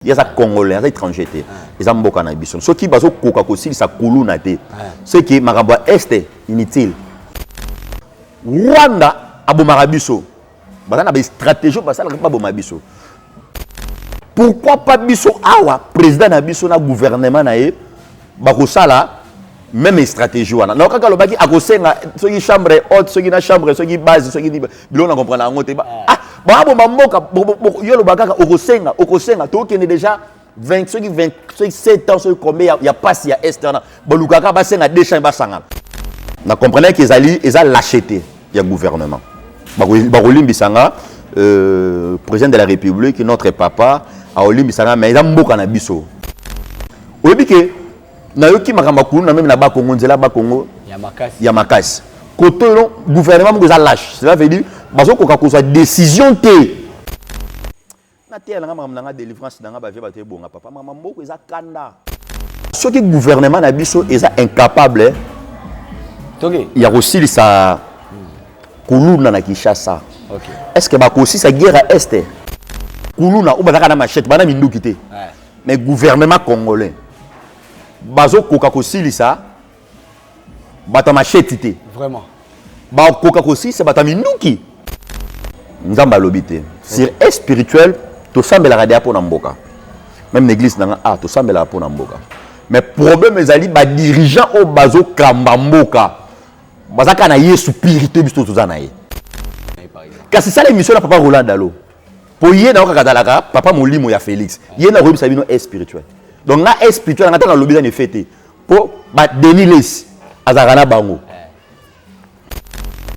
Il y a des Congolais, des étrangers. Ils ont beaucoup de biso. Ceux qui basent coca aussi, ça coulou na té. Ceux qui maramba est inutile. Rwanda a bomarabiso. Bana na stratégie parce que pas bomabiso. Pourquoi pas biso awa président na biso na gouvernement na e bakosala même stratégie wana. Na kaka lobaki akosenga soki chambre haute, soki na chambre, soki base, soki bilo na comprendre ngote ba. Bah bon mamoka yo lobaka okosenga to kene déjà 20 soki 27 ans soki combien il y a pas si ya est na bolukaka ba senga deux champs ba sangana. Na comprenez que ils a lâcheté ya gouvernement. Bakolimbisanga président de la République notre papa a olimbisanga mais ils mboka na biso. Oyebi ke na yoki makamba kulu na même na ba Congo nzela ba Congo ya makasi. Côté le gouvernement vous a lâché. Cela veut dire bazo koka ko soit décision té. Na té na ngam délivrance na ba vie ba té bonga papa mama mboko eza kanda. Ce qui gouvernement na biso eza incapable. OK. Il y a aussi ça kuluna na Kinshasa. OK. Est-ce que ba ko aussi sa guerre à est? Kuluna ou bazaka na machette bana minduki té. Mais gouvernement congolais bazo koka ko silisa bata machette té. Vraiment. Ba koka ko si c'est bata minduki. Nzamba lobité. Sur est spirituel to sambela radia pour mboka. Même l'église na to sambela pour mboka. Mais problème ezali ba dirigeant au bazo kamba mboka. Bazaka na yesu spirituel biso tozana ye. Kasi ça l'émission na papa Roland Dalo. Pour yé na okakadalaka papa molimo ya Félix. Yé na robisa bino est spirituel. Donc na est spirituel na tanga lobisa ne fêter. Pour ba Denis azarana bango.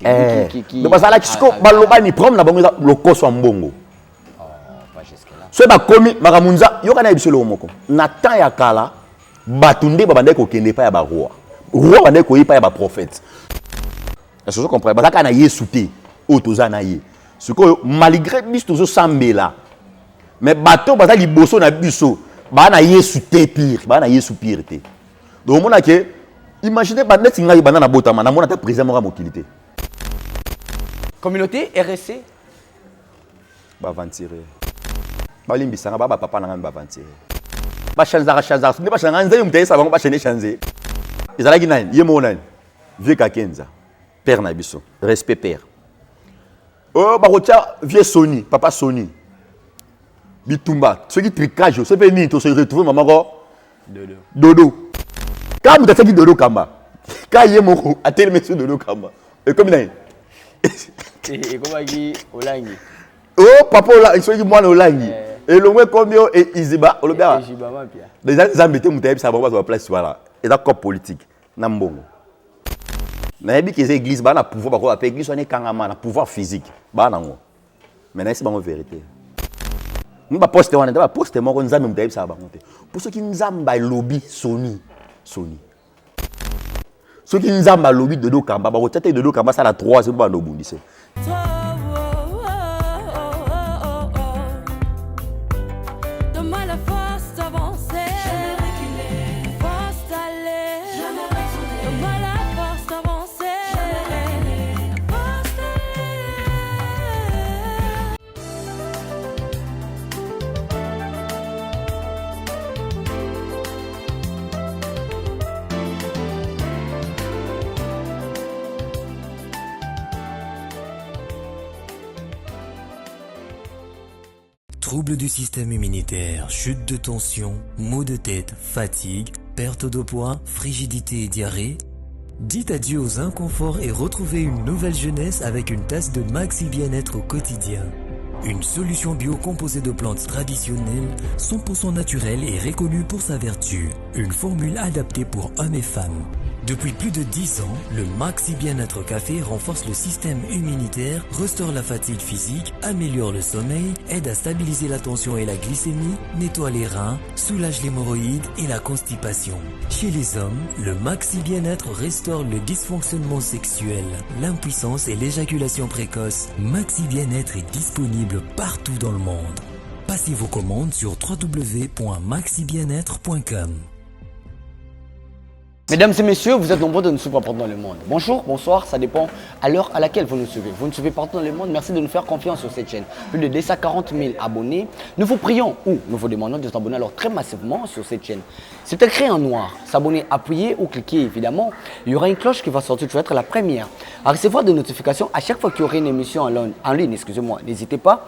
Donc parce que là baloba ni prom na bango le koso mbongo. Pas jusque là. So ba komi makamunza yoka na bisolo moko. Na temps ya kala batunde babande ko kende pa ya ba roi. Roi bande ko yipa ya ba prophète. Est-ce que vous comprenez? Parce que na yesu té otoza na ye. Ce que malgré biso zo sambela. Mais bato baza liboso na biso ba na yesu té pire, ba na yesu pire té. Donc mona ke imaginez ba net singa bana na botama na mona ta président moko mokilité. Communauté RSC ba aventurer. Ba limbisanga ba papa na ngamba aventurer. Ba chanza ne ba chanza nzai mutayisa bango ba chene chanze. Ezalaki nani yemo nani vieux Kakenza père na biso respect père. Oh ba rotia vieux Sony papa Sony bitumba ce qui tricage ce venu to se retrouver maman ko dodo quand vous avez dit dodo kamba quand yemo a tel monsieur dodo kamba et comme il et comment qui olangi oh papa là il soit moi olangi et le moins combien et iziba olobia déjà les embêtés mutaye ça va pas place voilà et d'accord politique na mbongo na yebi que les églises ba na pouvoir ba ko église on est kangama na pouvoir physique ba nango mais na c'est pas vérité nous ba poster on ba poster moko nzambe mutaye ça ba monter pour ceux qui nzamba lobby Sony ceux qui nzamba lobby de do kamba ba ko tete de do kamba ça la 3 c'est ba no bundise. Troubles du système immunitaire, chute de tension, maux de tête, fatigue, perte de poids, frigidité et diarrhée. Dites adieu aux inconforts et retrouvez une nouvelle jeunesse avec une tasse de Maxi Bien-être au quotidien. Une solution bio composée de plantes traditionnelles, 100% naturelle et reconnue pour sa vertu. Une formule adaptée pour hommes et femmes. Depuis plus de 10 ans, le Maxi Bien-être Café renforce le système immunitaire, restaure la fatigue physique, améliore le sommeil, aide à stabiliser la tension et la glycémie, nettoie les reins, soulage l'hémorroïde et la constipation. Chez les hommes, le Maxi Bien-être restaure le dysfonctionnement sexuel, l'impuissance et l'éjaculation précoce. Maxi Bien-être est disponible partout dans le monde. Passez vos commandes sur www.maxibienêtre.com. Mesdames et messieurs, vous êtes nombreux de nous suivre partout dans le monde. Bonjour, bonsoir, ça dépend à l'heure à laquelle vous nous suivez. Vous nous suivez partout dans le monde, merci de nous faire confiance sur cette chaîne. Plus de 240 000 abonnés. Nous vous prions ou nous vous demandons de vous abonner alors très massivement sur cette chaîne. C'est écrit en noir. S'abonner, appuyer ou cliquer évidemment. Il y aura une cloche qui va sortir, tu vas être la première à recevoir des notifications à chaque fois qu'il y aura une émission en ligne. Excusez-moi, n'hésitez pas.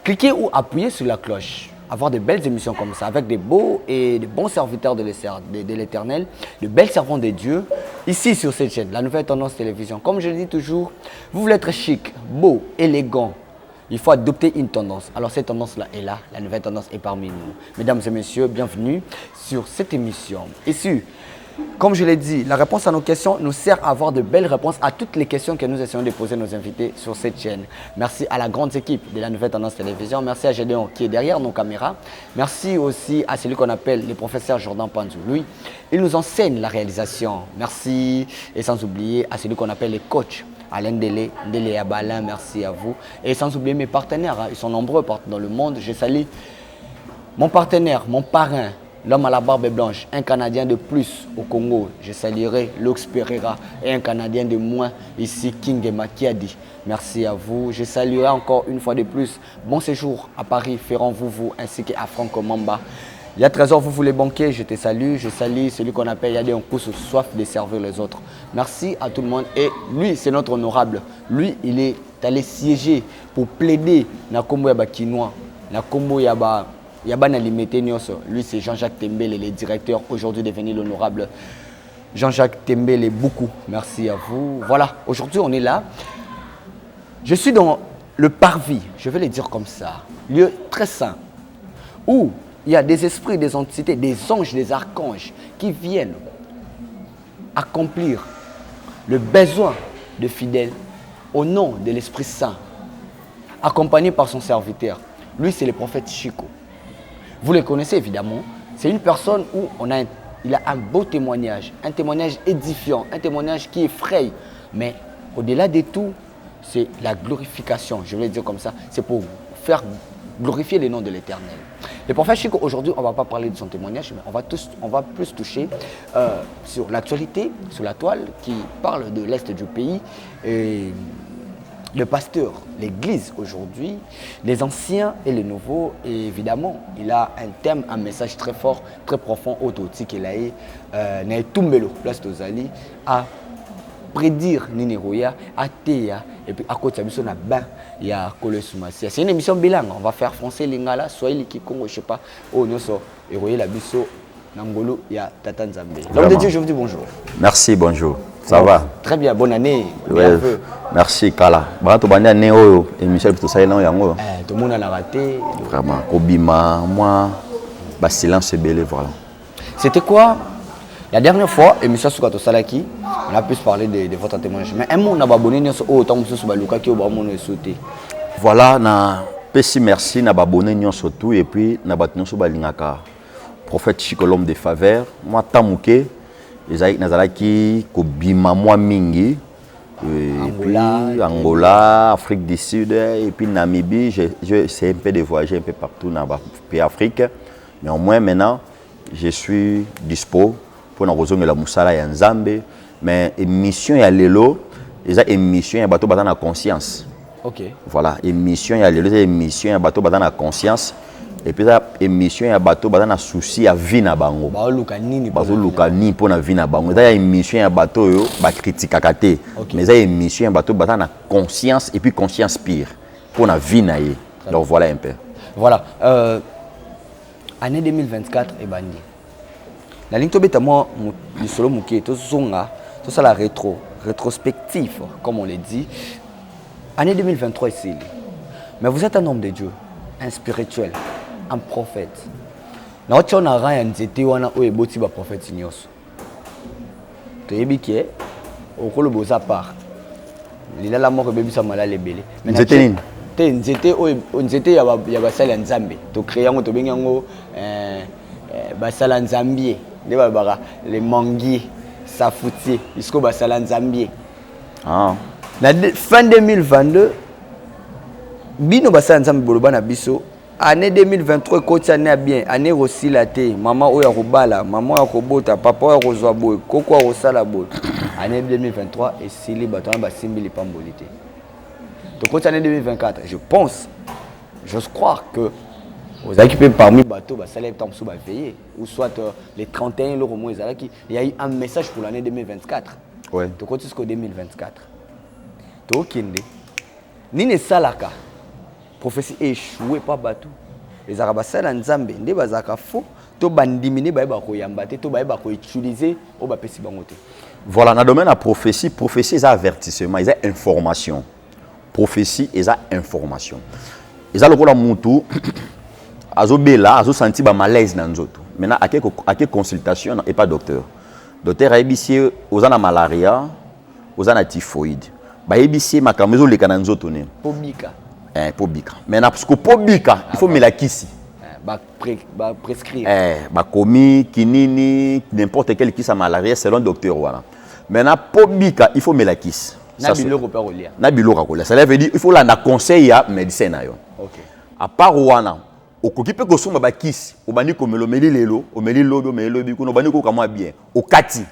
Cliquez ou appuyez sur la cloche. Avoir de belles émissions comme ça, avec des beaux et de bons serviteurs de l'Éternel, de belles servantes de Dieu, ici sur cette chaîne, la Nouvelle Tendance Télévision. Comme je le dis toujours, vous voulez être chic, beau, élégant, il faut adopter une tendance. Alors cette tendance-là est là, la Nouvelle Tendance est parmi nous. Mesdames et messieurs, bienvenue sur cette émission. Ici, comme je l'ai dit, la réponse à nos questions nous sert à avoir de belles réponses à toutes les questions que nous essayons de poser nos invités sur cette chaîne. Merci à la grande équipe de la Nouvelle Tendance Télévision. Merci à Gédéon qui est derrière nos caméras. Merci aussi à celui qu'on appelle le professeur Jordan Panzou. Lui, il nous enseigne la réalisation. Merci. Et sans oublier à celui qu'on appelle les coachs. Alain Délé, Délé Abalin, merci à vous. Et sans oublier mes partenaires, ils sont nombreux partout dans le monde. Je salue mon partenaire, mon parrain, l'homme à la barbe blanche, un Canadien de plus au Congo. Je saluerai Lux Pereira et un Canadien de moins ici, King Makiadi. Merci à vous. Je saluerai encore une fois de plus. Bon séjour à Paris, Ferrand Vouvou ainsi qu'à Franco Mamba. Il y a Trésor Vouvou les banquiers, je te salue. Je salue celui qu'on appelle Yadé en coup soif de servir les autres. Merci à tout le monde. Et lui, c'est notre honorable. Lui, il est allé siéger pour plaider na Kombo Yaba Kinois, na Kombo Yaba. Lui, c'est Jean-Jacques Tembele, le directeur, aujourd'hui devenu l'honorable Jean-Jacques Tembele. Beaucoup merci à vous. Voilà, aujourd'hui, on est là. Je suis dans le parvis, je vais le dire comme ça, lieu très saint, où il y a des esprits, des entités, des anges, des archanges qui viennent accomplir le besoin de fidèles au nom de l'Esprit Saint, accompagné par son serviteur. Lui, c'est le prophète Chico. Vous le connaissez évidemment. C'est une personne où il a un beau témoignage, un témoignage édifiant, un témoignage qui effraie. Mais au-delà de tout, c'est la glorification, je vais le dire comme ça. C'est pour faire glorifier le nom de l'Éternel. Le prophète Chico, aujourd'hui, on ne va pas parler de son témoignage, mais on va plus toucher sur l'actualité, sur la toile qui parle de l'Est du pays. Et le pasteur, l'église aujourd'hui, les anciens et les nouveaux, et évidemment, il a un thème, un message très fort, très profond, autotique, il a eu, Tumbelo, place d'Ozali, à prédire Nineroya, à Théa, et puis à côté de ça, il y a Kole Soumassia. C'est une émission bilingue, on va faire français, lingala, Swahili, Kikongo, je ne sais pas, oh, nous sommes, et voyez la biso, Nangolo, il y a Tata Nzambe. L'homme de Dieu, je vous dis bonjour. Merci, bonjour. Ça va? Très bien, bonne année. Ouais, merci, Kala. Tout le monde et Michel, tout ça, tout le monde a raté. Vraiment, Kobima, moi, silence est belé, voilà. C'était quoi la dernière fois, émission Soukato Salaki, on a pu parler de votre témoignage. Mais un monde n'a pas abonné sur autant de choses sur Baluka qui ont sauté. Voilà, na pesi merci, n'a pas abonné surtout et puis n'a pas tenu sur Balingaka. Prophète Chico, l'homme de faveur, moi, Tamouké. Nazalaki Kobima moi mingi Angola, Afrique du Sud et puis Namibie, j'ai un peu de voyager un peu partout dans le pays Afrique. Mais au moins maintenant, je suis dispo pour nous rejoindre la Moussala et Nzambe. Mais émission ya lelo, les émissions ya bateau dans la conscience. OK. Voilà, émission ya lelo, émission ya bateau dans la conscience. Et puis ça émission ya bateau dans la souci à vie na bango. Ba luka nini pour na vie na bango. Ça émission ya bateau yo ba critique kakate. Mais ça émission ya bateau dans la conscience et puis conscience pire pour na vie na ye. Donc voilà un peu. Voilà, année 2024 et bandi. La ligne tobeta moi du solo muké to zonga, tout ça la rétrospective comme on le dit. Année 2023 ici. Mais vous êtes un homme de Dieu, un spirituel, un prophète. Na ocho na ra ya nzete wana o eboti ba prophète nyos. To yebi ki okolo boza part. Lila la mort bebisa mala lebele. Nzete nini? Te nzete o nzete ya ba sala nzambe. To créer ngo to benga ngo ba sala nzambie. De ba bara les manguiers, safoutier, jusqu'au ba sala nzambie. Ah. Na fin 2022 bino ba sala nzambe boloba na biso année 2023 côté année bien année aussi la té maman oya robala maman ya kobota papa oya kozwa boy koko ya kosala boy année 2023 et sili bato na basimbi les pambolité donc côté année 2024 je pense j'ose croire que aux équipes parmi bateaux ça les temps sous veiller ou soit les 31 euros moins il y a eu un message pour l'année 2024 ouais donc côté jusqu'au 2024 donc kinde ni ne salaka prophétie échoué pas bateau les arabes sala nzambe nde bazaka faux to bandimine ba ko yamba te to ba ko utiliser au ba pesi bango te. Voilà, dans le domaine de la prophétie c'est avertissement, c'est information. Prophétie c'est information. Et ça le ko la mutu azobela azo senti ba malaise na nzoto. Maintenant à quelle consultation et pas docteur. Docteur a ébissé aux ana malaria, aux ana typhoïde. Ba ébissé makamezo le kana nzoto ne. Pobika. Pobika. Maintenant parce que pobika, il faut melakisi. Prescrire. Komi, kinini, n'importe quel qui sa malaria selon docteur voilà. Maintenant pobika, il faut melakisi. Nabilo ko pa kolia. Nabilo ka kolia. Ça veut dire il faut la na conseil ya médecin na yo. OK. À part wana, okoki pe ko soma ba kisi, obani ko melomeli lelo, omeli lodo melo bi ko no bani ko kama bien. Okati.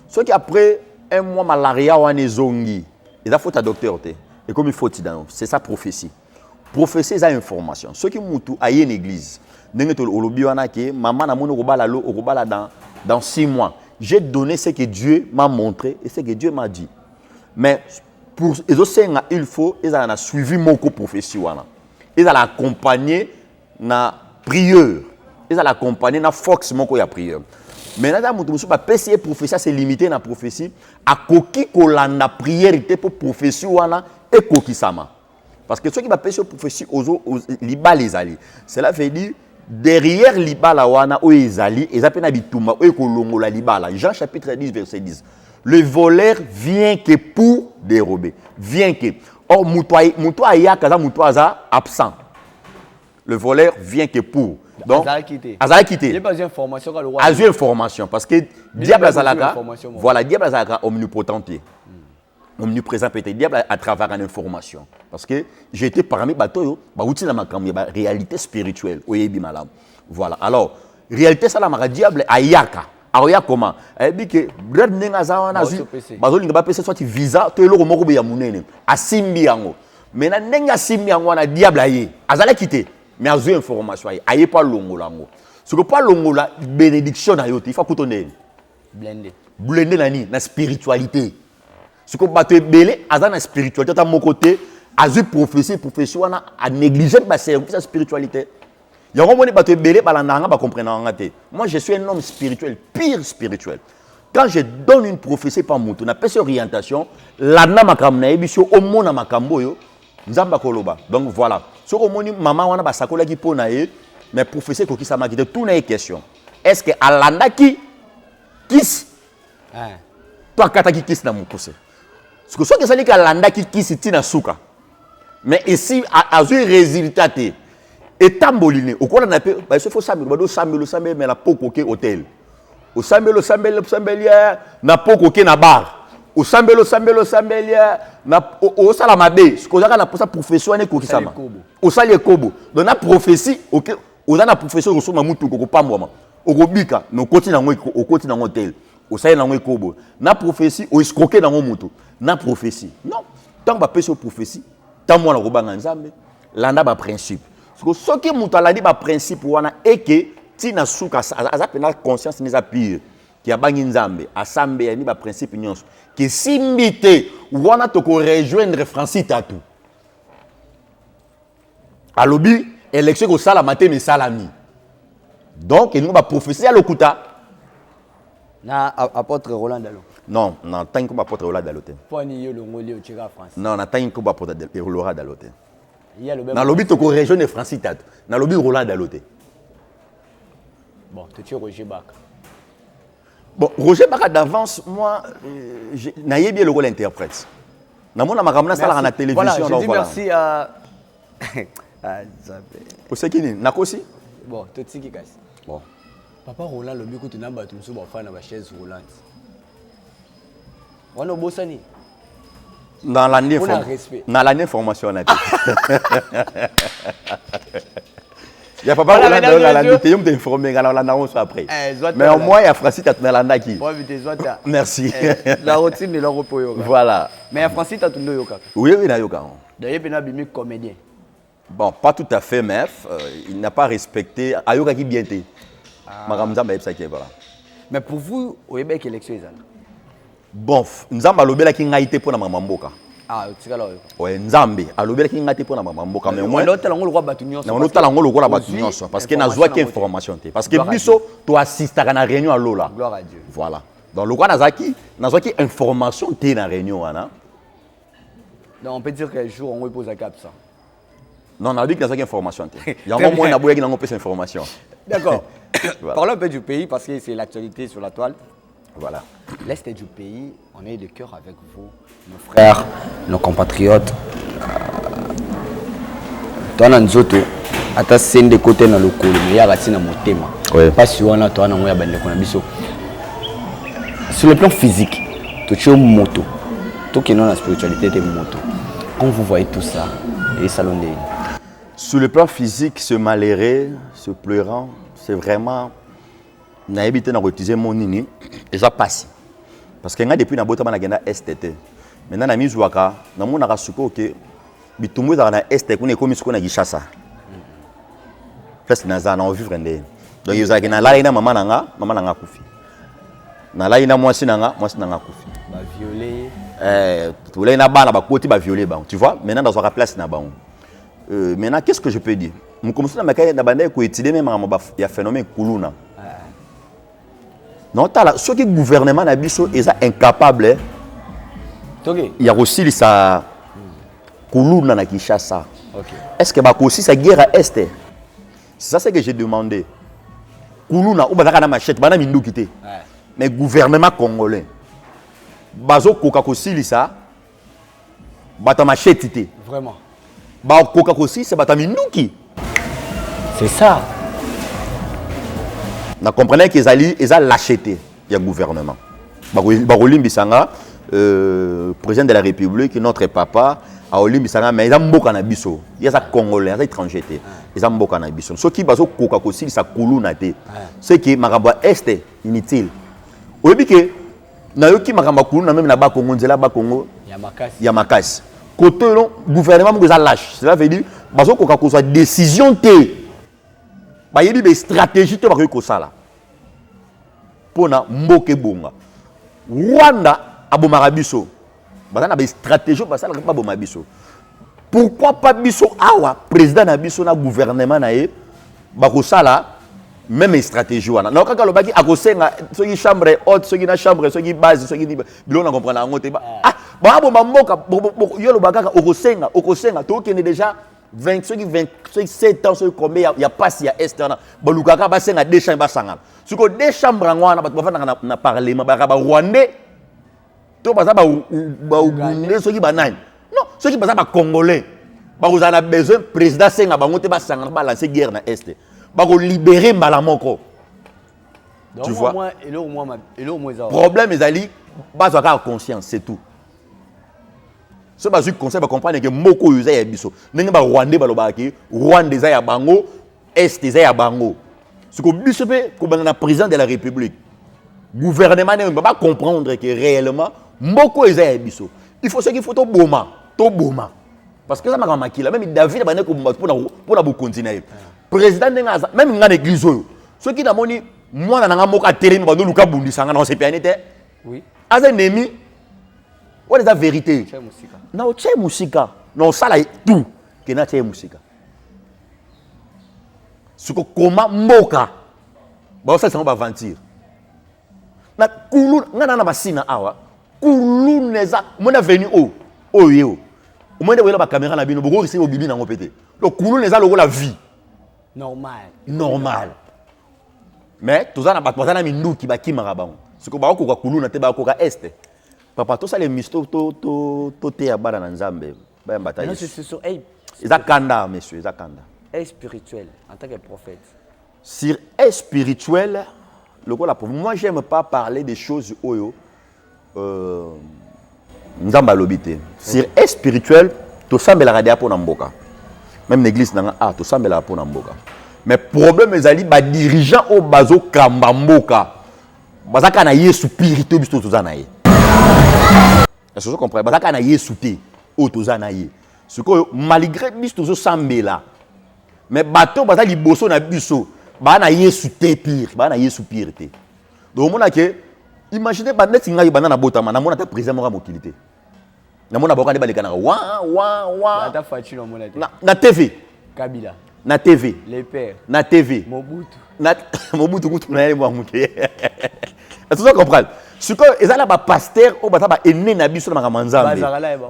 Soit après un mois malaria wana zongi. Il faut ta docteur te. Et comme il faut tidano, c'est ça prophétie. Prophétie c'est information. Ceux qui mutu a une église. Ndenge to olobi wana ke maman na mono robala lo robala dans 6 mois. J'ai donné ce que Dieu m'a montré et ce que Dieu m'a dit. Mais pour les autres il faut ils ont suivi mon prophétie wana. Ils ont accompagné na prière. Ils ont accompagné na force moko ya prière. Maintenant mutu musu ba PCE prophétie c'est limité na prophétie a koki kolanda prière pour prophétie wana et kokisama. Parce que ceux qui va pécher prophétie aux liba les alliés. Cela veut dire derrière libala wana o ezali ezapena bitumba o ekolongola libala. Jean chapitre 10 verset 10. Le voleur vient que pour dérober, vient que. Or muto aya kaza muto aza absent. Le voleur vient que pour. Donc azala quitté. Il n'y a pas d'information quand le roi. Azul information parce que diable azalaka. Voilà, diable azalaka omnipotent. Omniprésent peut-être diable à travers une information parce que j'ai été parmi bateau ba outil na makambo ba réalité spirituelle oyebi malam. Voilà. Alors, réalité ça la mara diable ayaka. Aroya comment? Dit que grade nenga za wana zu bazolinga ba pesa soit visa to eloko moko be ya munene. Asimbi yango. Mais na nenga simbi yango na diable aye. Azala quitter. Mais azu information aye. Aye pas longola ngo. Ce que pas longola bénédiction na yote, il faut coutonner. Blender nani na spiritualité. Ce que bateau belé à la spiritualité à mon côté à la prophétie wana à négliger ma service la spiritualité. Il y a un moment bateau belé balandanga ba comprendre ngate. Moi je suis un homme spirituel, pire spirituel. Quand je donne une prophétie par mutu na pese orientation la na makamna ebiso au mona makambo yo nzamba koloba. Donc voilà. Ce que moni maman wana ba sakola ki pona e mais prophétie ko ki sa makite tout na question. Est-ce que alanda ki kis toi kataki kis na mukose. Ce que soit que ça dit qu'Alanda qui s'y tient à souka. Mais ici, à ce résultat, et tamboliné, au cours de l'appel, il faut samber, mais la peau coquée hôtel. Au samber, na peau coquée na bar. Au samber, na au salamade, ce qu'on a la profession est kokisama. Au sali kobo. Dans la prophétie, ok, au dans la profession, on se mamutu koko pamwama. Au gobika, no koti na ngwe, au koti na hôtel. Au sali na ngwe kobo. Na prophétie, au escroquer na ngomutu. Na prophétie. Non. Tant que va pécher prophétie, tant moi la robanga nzambe, landa ba principe. Parce que ce qui muta landi ba principe wana et que tina suka azapena conscience neza pire. Qui a bangi nzambe, asambe ni ba principe nyonso. Que simbité wana to ko rejoindre Francis Tatou. Alobi élection ko sala matin mais salami. Donc nous ba prophétie à lokuta. Na apôtre Roland Dalo. Non, non, tant que apôtre Roland Dalo. Non, na tant que apôtre Roland Dalo. Na lobi to ko rejoindre Francis Tatou. Na lobi Roland Dalo. Bon, tu es Roger Baka. Bon, Roger Baka d'avance, moi, naïe bien le rôle interprète. Na mona makamna sala na télévision. Voilà, je dis merci à. Pour ce qui est, Nakosi. Bon, tout ce qui casse. Bon. Papa Roland, le but, tu n'as pas tout le monde faire la chaise roulante. On a bossé. Dans l'année formation, on a dit. Il y a pas Voilà, de mesdames et la messieurs. lutte, on informé alors la n'avons après. Zwata, Mais au moins il y a Francis Tatnalanda qui. Bon, vite, Zwata. Merci. La routine de leur repos. Yoka. Voilà. Mais Francis Tatundo Yoka. Oui, oui, Nayoka. D'ailleurs, il y a un comédien. Bon, pas tout à fait, mais il n'a pas respecté. Ayoka qui bien été. Maramza Maïbsa qui est voilà. Mais pour vous, au Québec, élection, ils Bon, Nzamba lobela ki ngaite pour na mamamboka. Ah, tu sais là. Ouais, Nzambe alobela ki ngaite pour na mamamboka mais moi l'autre, on le roi Batunion. na onota lango lokola batunyoso parce que na zwa ki information te parce que biso to assister na réunion à lola. Gloire à Dieu. Voilà. Donc le roi nazaki na zwa ki information te na réunion wana. Donc on peut dire qu'un jour on repose à cap ça. Non, on a dit que na zwa ki information te. Yango moi na boya ki nango pesa information. D'accord. Voilà. Parlons un peu du pays parce que c'est l'actualité sur la toile. Voilà. L'Est du pays, on est de cœur avec vous, nos frères, nos compatriotes. Toi, on a nzoto, ata sende côté na lokolo, mais ya ratina motema. Oui. Pas si on a toi na moya bande kona biso. Sur le plan physique, tu es moto. Toi qui non la spiritualité de moto. Quand vous voyez tout ça, et salon de Sur le plan physique, ce malheureux, ce pleurant, c'est vraiment na évité na utiliser mon nini et ça passe parce que nga depuis na bota na genda STT maintenant na mizuaka na mona ka suko ke bitumbu za na ST ko ne komi suko na gishasa parce na za na vivre ndé donc yo za ke na la ina mama nanga kufi na la ina mwasi nanga kufi ba violer tout là na bana ba koti ba violer ba tu vois maintenant dans sa place na ba maintenant qu'est-ce que je peux dire mon commencer na makaya na banda ko étudier même il y a phénomène kuluna. Non, ceux qui gouvernement na biso est incapable. Il y a aussi ça Kuluna na Kinshasa. Est-ce que ba aussi sa guerre à est? C'est ça que j'ai demandé. Kuluna ou bazaka na machette bana mindu kité. Mais gouvernement congolais. Bazo koka aussi ça. Bata machette té. Vraiment. Ba koka aussi c'est bata minduki. C'est ça. Vous comprenez qu'ils ont l'acheté le gouvernement. Barolim Bissanga, président de la République, notre papa, a Olim Bissanga, mais ils ont beaucoup de biso. Ils sont congolais, ils sont étrangers. Ils ont beaucoup de biso. Ce qui baso koka kosi sa kuluna te. Ce qui maramba est inutile. Vous voyez que na yoki maramba kuluna même na ba Congo nzela ba Congo. Il y a makasi. Côté le gouvernement vous a lâche. Cela veut dire baso koka ko soit décision te. Il y a des stratégies qui sont là. Pour mboke bonga. Rwanda a bomarabiso. Il y a des stratégies qui sont bomabiso. Pourquoi pas biso awa président na biso na gouvernement na e bakosala même stratégie wana. Na kaka lobaki akosenga soki chambre haute, soki na chambre, soki base, soki bilo na comprendre ngote ba. Ah, ba bomba mboka yo lobaka okosenga to kene déjà 20, ceux qui 27 ans, ceux qui combien il y a pas si il y a externe. Balukaka basenga deux chambres basanga. Ce que deux chambres ngwana ba bafana na parlement ba rwandais. To baza ba ougandais ceux qui banane. Non, ceux qui baza ba congolais. Ba vous en a besoin président senga bango te basanga ba lancer guerre na est. Ba ko libérer Malamoko. Tu vois? Problème ezali bazaka conscience, c'est tout. Ce que je conseille de comprendre que Moko Yuza ya biso. N'est pas Rwandais balobaki, Rwandais ya bango, Est ya bango. Ce que biso pe comme le président de la République. Gouvernement ne peut pas comprendre que réellement Moko Yuza ya biso. Il faut ce qu'il faut to boma. Parce que ça m'a makila même David bané ko pour la continuer. Président n'engaza même ngana église oyo. Ce qui n'a moni moi na nga moka terrain ba no luka bundisanga na sepianité. Oui. Azanemi. What is la vérité? Non, c'est musique. Non, ça là tout. Que na c'est musique. Ce que comment moka. Ba ça va aventure. Na kulu ngana na basina awa. Kulu neza mona venu o yo. Au moins de la caméra na bino boko risi o bibi na ngopete. Le kulu neza loko la vie. Normal. Mais tout ça na ba na mindu ki ba kimara bango. Ce que ba ko kulu na te ba ko ka est. Papa, tout ça les misto to te abana na nzambe. Ba mbata. Non, c'est sur Ezakanda monsieur, ezakanda. Est spirituel en tant que prophète. Sur est spirituel, moi j'aime pas parler des choses oyo nzamba lobité. Sur est spirituel, to sambela radia pour mboka. Même l'église nanga to sambela pour mboka. Mais problème ezali ba dirigeant au bazo kambamboka. Bazaka na yesu pirito biso tozana ye. Est-ce que vous comprenez? Bazaka na yesu te o tozana ye. Ce que malgré biso tozo sambela. Mais bateau baza liboso na biso, ba na yesu te pire, ba na yesu pire te. Donc mona ke imaginez ba net ngai bana na botama na mona ta président moko motilité. Na mona boka ne baleka na wa. Ta fachi na mona te. Na TV. Kabila. Na TV. Les pères. Na TV. Mobutu. Mobutu kutu na yele mwamuke. Est-ce que vous comprenez? Ce que ezala ba pasteur o bata ba ene na biso na makamanzambe.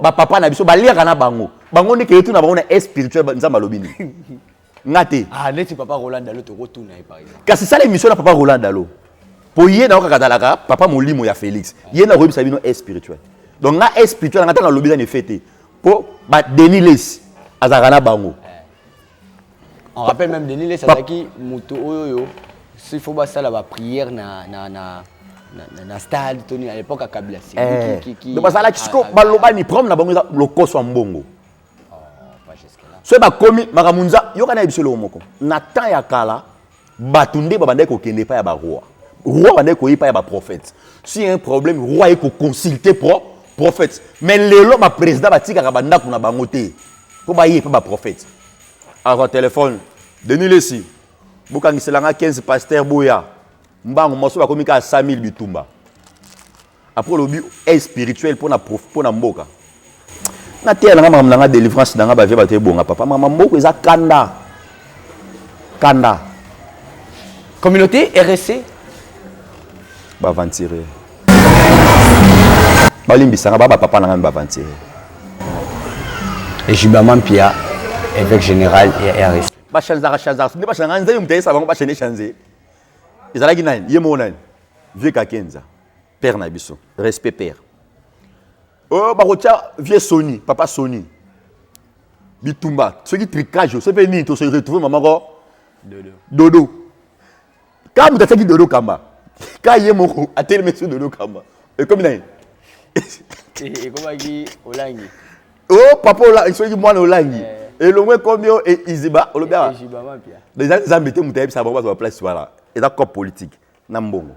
Ba papa na biso ba liaka na bango. Bango ne ke tu na bango na spirituel nzamba lobini. Ngate. Ah, neti papa Roland Dalo to retourna par exemple. Kasi ça l'émission na papa Roland Dalo. Pour yé na okakadalaka papa molimo ya Félix. Yé na robisa bino spirituel. Donc na spirituel ngata na lobisa ne fêter. Pour ba Denis Les azakana bango. On rappelle même Denis Les Sadaki Muto Oyo. S'il faut pas ça la prière na stade Tony à l'époque à Kabila. Donc ça la kiko baloba ni prom na bango le koso mbongo. So ba komi makamunza yoka na ebiselo moko. Na temps ya kala batunde babande ko kende pa ya ba roi. Roi bande ko yipa ya ba prophète. Si y a un problème roi est ko consulter prophète. Mais lelo ma président batika ka banda kuna bango te. Ko ba yipa ba prophète. Alors téléphone Denis Lesi. Bukangiselanga 15 pasteur boya. Mbango moso ba komika 5000 bitumba. Après le but est spirituel pour na mboka. Na te na ngama délivrance na ngaba vie ba te bonga papa mama mboko eza kanda. Communauté RSC ba aventurer. Ba limbisanga ba papa na ngamba aventurer. Et Jibama Pia évêque général et RSC. Ba chanza. Ne ba changa nzai mutayisa bango ba chene chanze. Ezalaki nani? Yemo nani? Vieux Kakenza. Père na biso. Respect père. Oh, barotia vieux Sony, papa Sony. Bitumba, ce qui tricage, c'est venu, tu se retrouves maman Dodo. Quand tu as fait Dodo Kamba, quand il est mort, à tel monsieur Dodo Kamba. Et comme il est. Et comment il dit Olangi? Oh, papa, il soit moi Olangi. Et le moins comme et Iziba, on le bien. Les gens ont mis Moutaïb, ça va pas sur place, voilà. Et d'accord politique. Nambongo.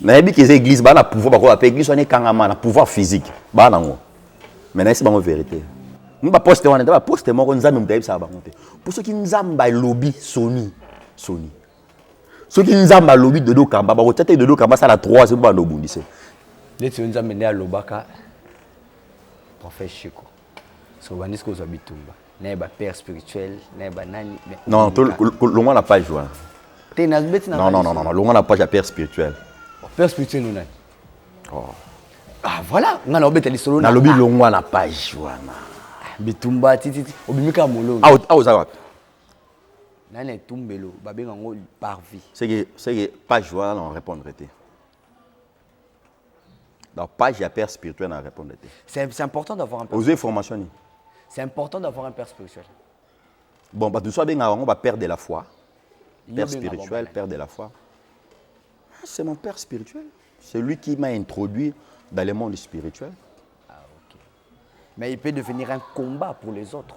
Nayebi que les églises ba na pouvoir ba ko église on est kangama na pouvoir physique ba nango mais na c'est ba vérité mba poste wana ba poste moko nzambe mutayi sa ba monter pour ceux qui nzamba lobby Sony ceux qui nzamba lobby Dodo Kamba ba ko tete Dodo Kamba ça la 3 c'est ba no bundise les nzambe ne alobaka prophète Chiko so banisco zo bitumba na ba père spirituel na ba nani non le moins la page voilà non le moins la page à père spirituel. Père spirituel nous. Oh. Ah voilà, on a l'obété les solos. Na lobby longwa na page wana. Bitumba titi obimika molo. Ah ozawa. Na ne tumbelo babenga ngo parvi. C'est que page wana on répondre té. Dans page ya père spirituel on répondre té. C'est important d'avoir un père. Aux informations. C'est important d'avoir un père spirituel. Bon bah tout ça benga on va perdre la foi. Père spirituel, père de la foi. C'est mon père spirituel. C'est lui qui m'a introduit dans le monde spirituel. Ah, ok. Mais il peut devenir un combat pour les autres.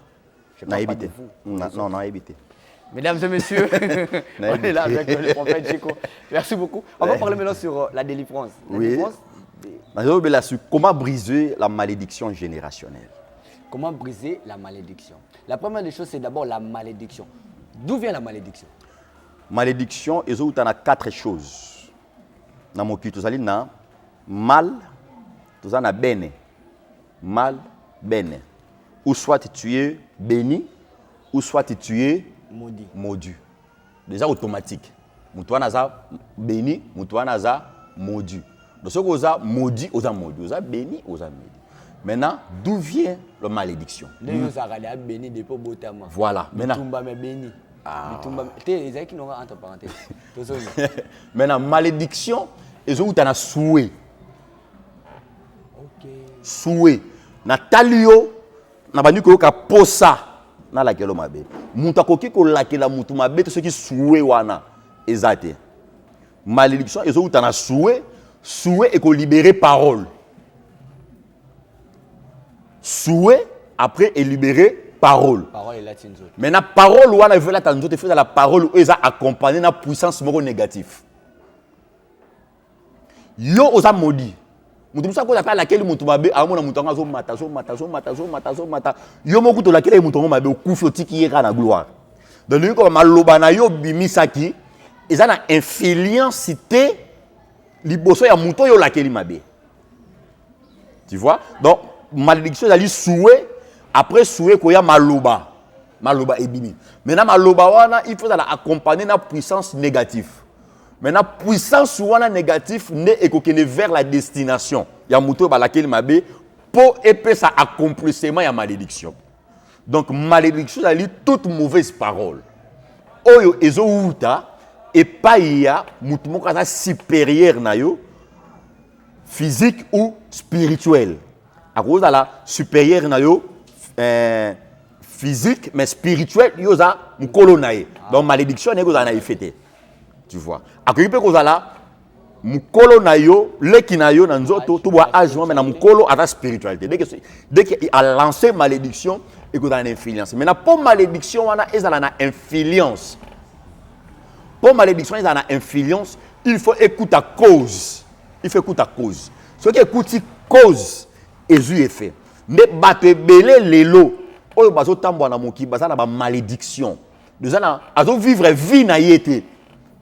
Je n'ai évité. Non, évité. Mesdames et messieurs, on est là avec le prophète Chico. Merci beaucoup. On va parler maintenant sur la délivrance. Oui. Comment briser la malédiction générationnelle? Comment briser la malédiction? La première des choses, c'est d'abord la malédiction. D'où vient la malédiction? Malédiction, il y a 4 choses. Dans mon cul, tu as na mal, tu as na bene. Mal, bene. Ou soit tu es béni, ou soit tu es maudit. Déjà automatique. Moutoua naza béni, moutoua naza maudit. Donc, ce que vous avez maudit, vous avez maudit. Vous avez béni, vous avez maudit. Maintenant, d'où vient la malédiction? Voilà. Maintenant, malédiction, ils ont un souhait. Souhait. Na talio, na banu ko ka posa na la kelo mabe. Muta ko ki ko la kela mutu mabe to ce qui souhait wana ezate. Malédiction, ils ont un souhait, souhait et ko libérer parole. Souhait après est libérer parole. Parole et latine. Mais la parole, on a vu là, tu fais la parole, où ils ont accompagné la puissance négative. Yo, on a maudit. Mutu ça ko appelle laquelle mutu mabe amona mutu zo mata yo moku to laquelle mutu mabe okufi tiki yera na gloire. Donc lui comme maloba na yo bimisaki ils ana influence liboso ya mutu yo laquelle mabe. Tu vois? Donc malédiction ali souhait après souhait ko ya maloba ebimi. Maintenant maloba wana il faut accompagner na puissance négative. Maintenant, puissance wana négatif ne ekokene vers la destination. Ya muto ba laquelle mabe pour épée ça accomplissement ya malédiction. Donc malédiction ça dit toute mauvaise parole. Oyo ezo uta et pas ya mutu moko ça supérieur na yo physique ou spirituel. À cause de la supérieur na yo physique mais spirituel yo za mukolo na ye. Donc malédiction ne ko za na effet. Tu vois. Akoyi pe kozala mukolo na yo, leki na yo na nzoto tout bois âge mais na mukolo à la spiritualité. Dès qu'il a lancé malédiction, il y a une influence. Mais pour malédiction wana ezala na influence. Pour malédiction ezala na influence, il faut écouter à cause. Il faut écouter à cause. Ce qui écoute cause ezu effet. Ne batte belé lelo. Oyo bazo tambo na moki bazala ba malédiction. Dezana azo vivre vie na yete.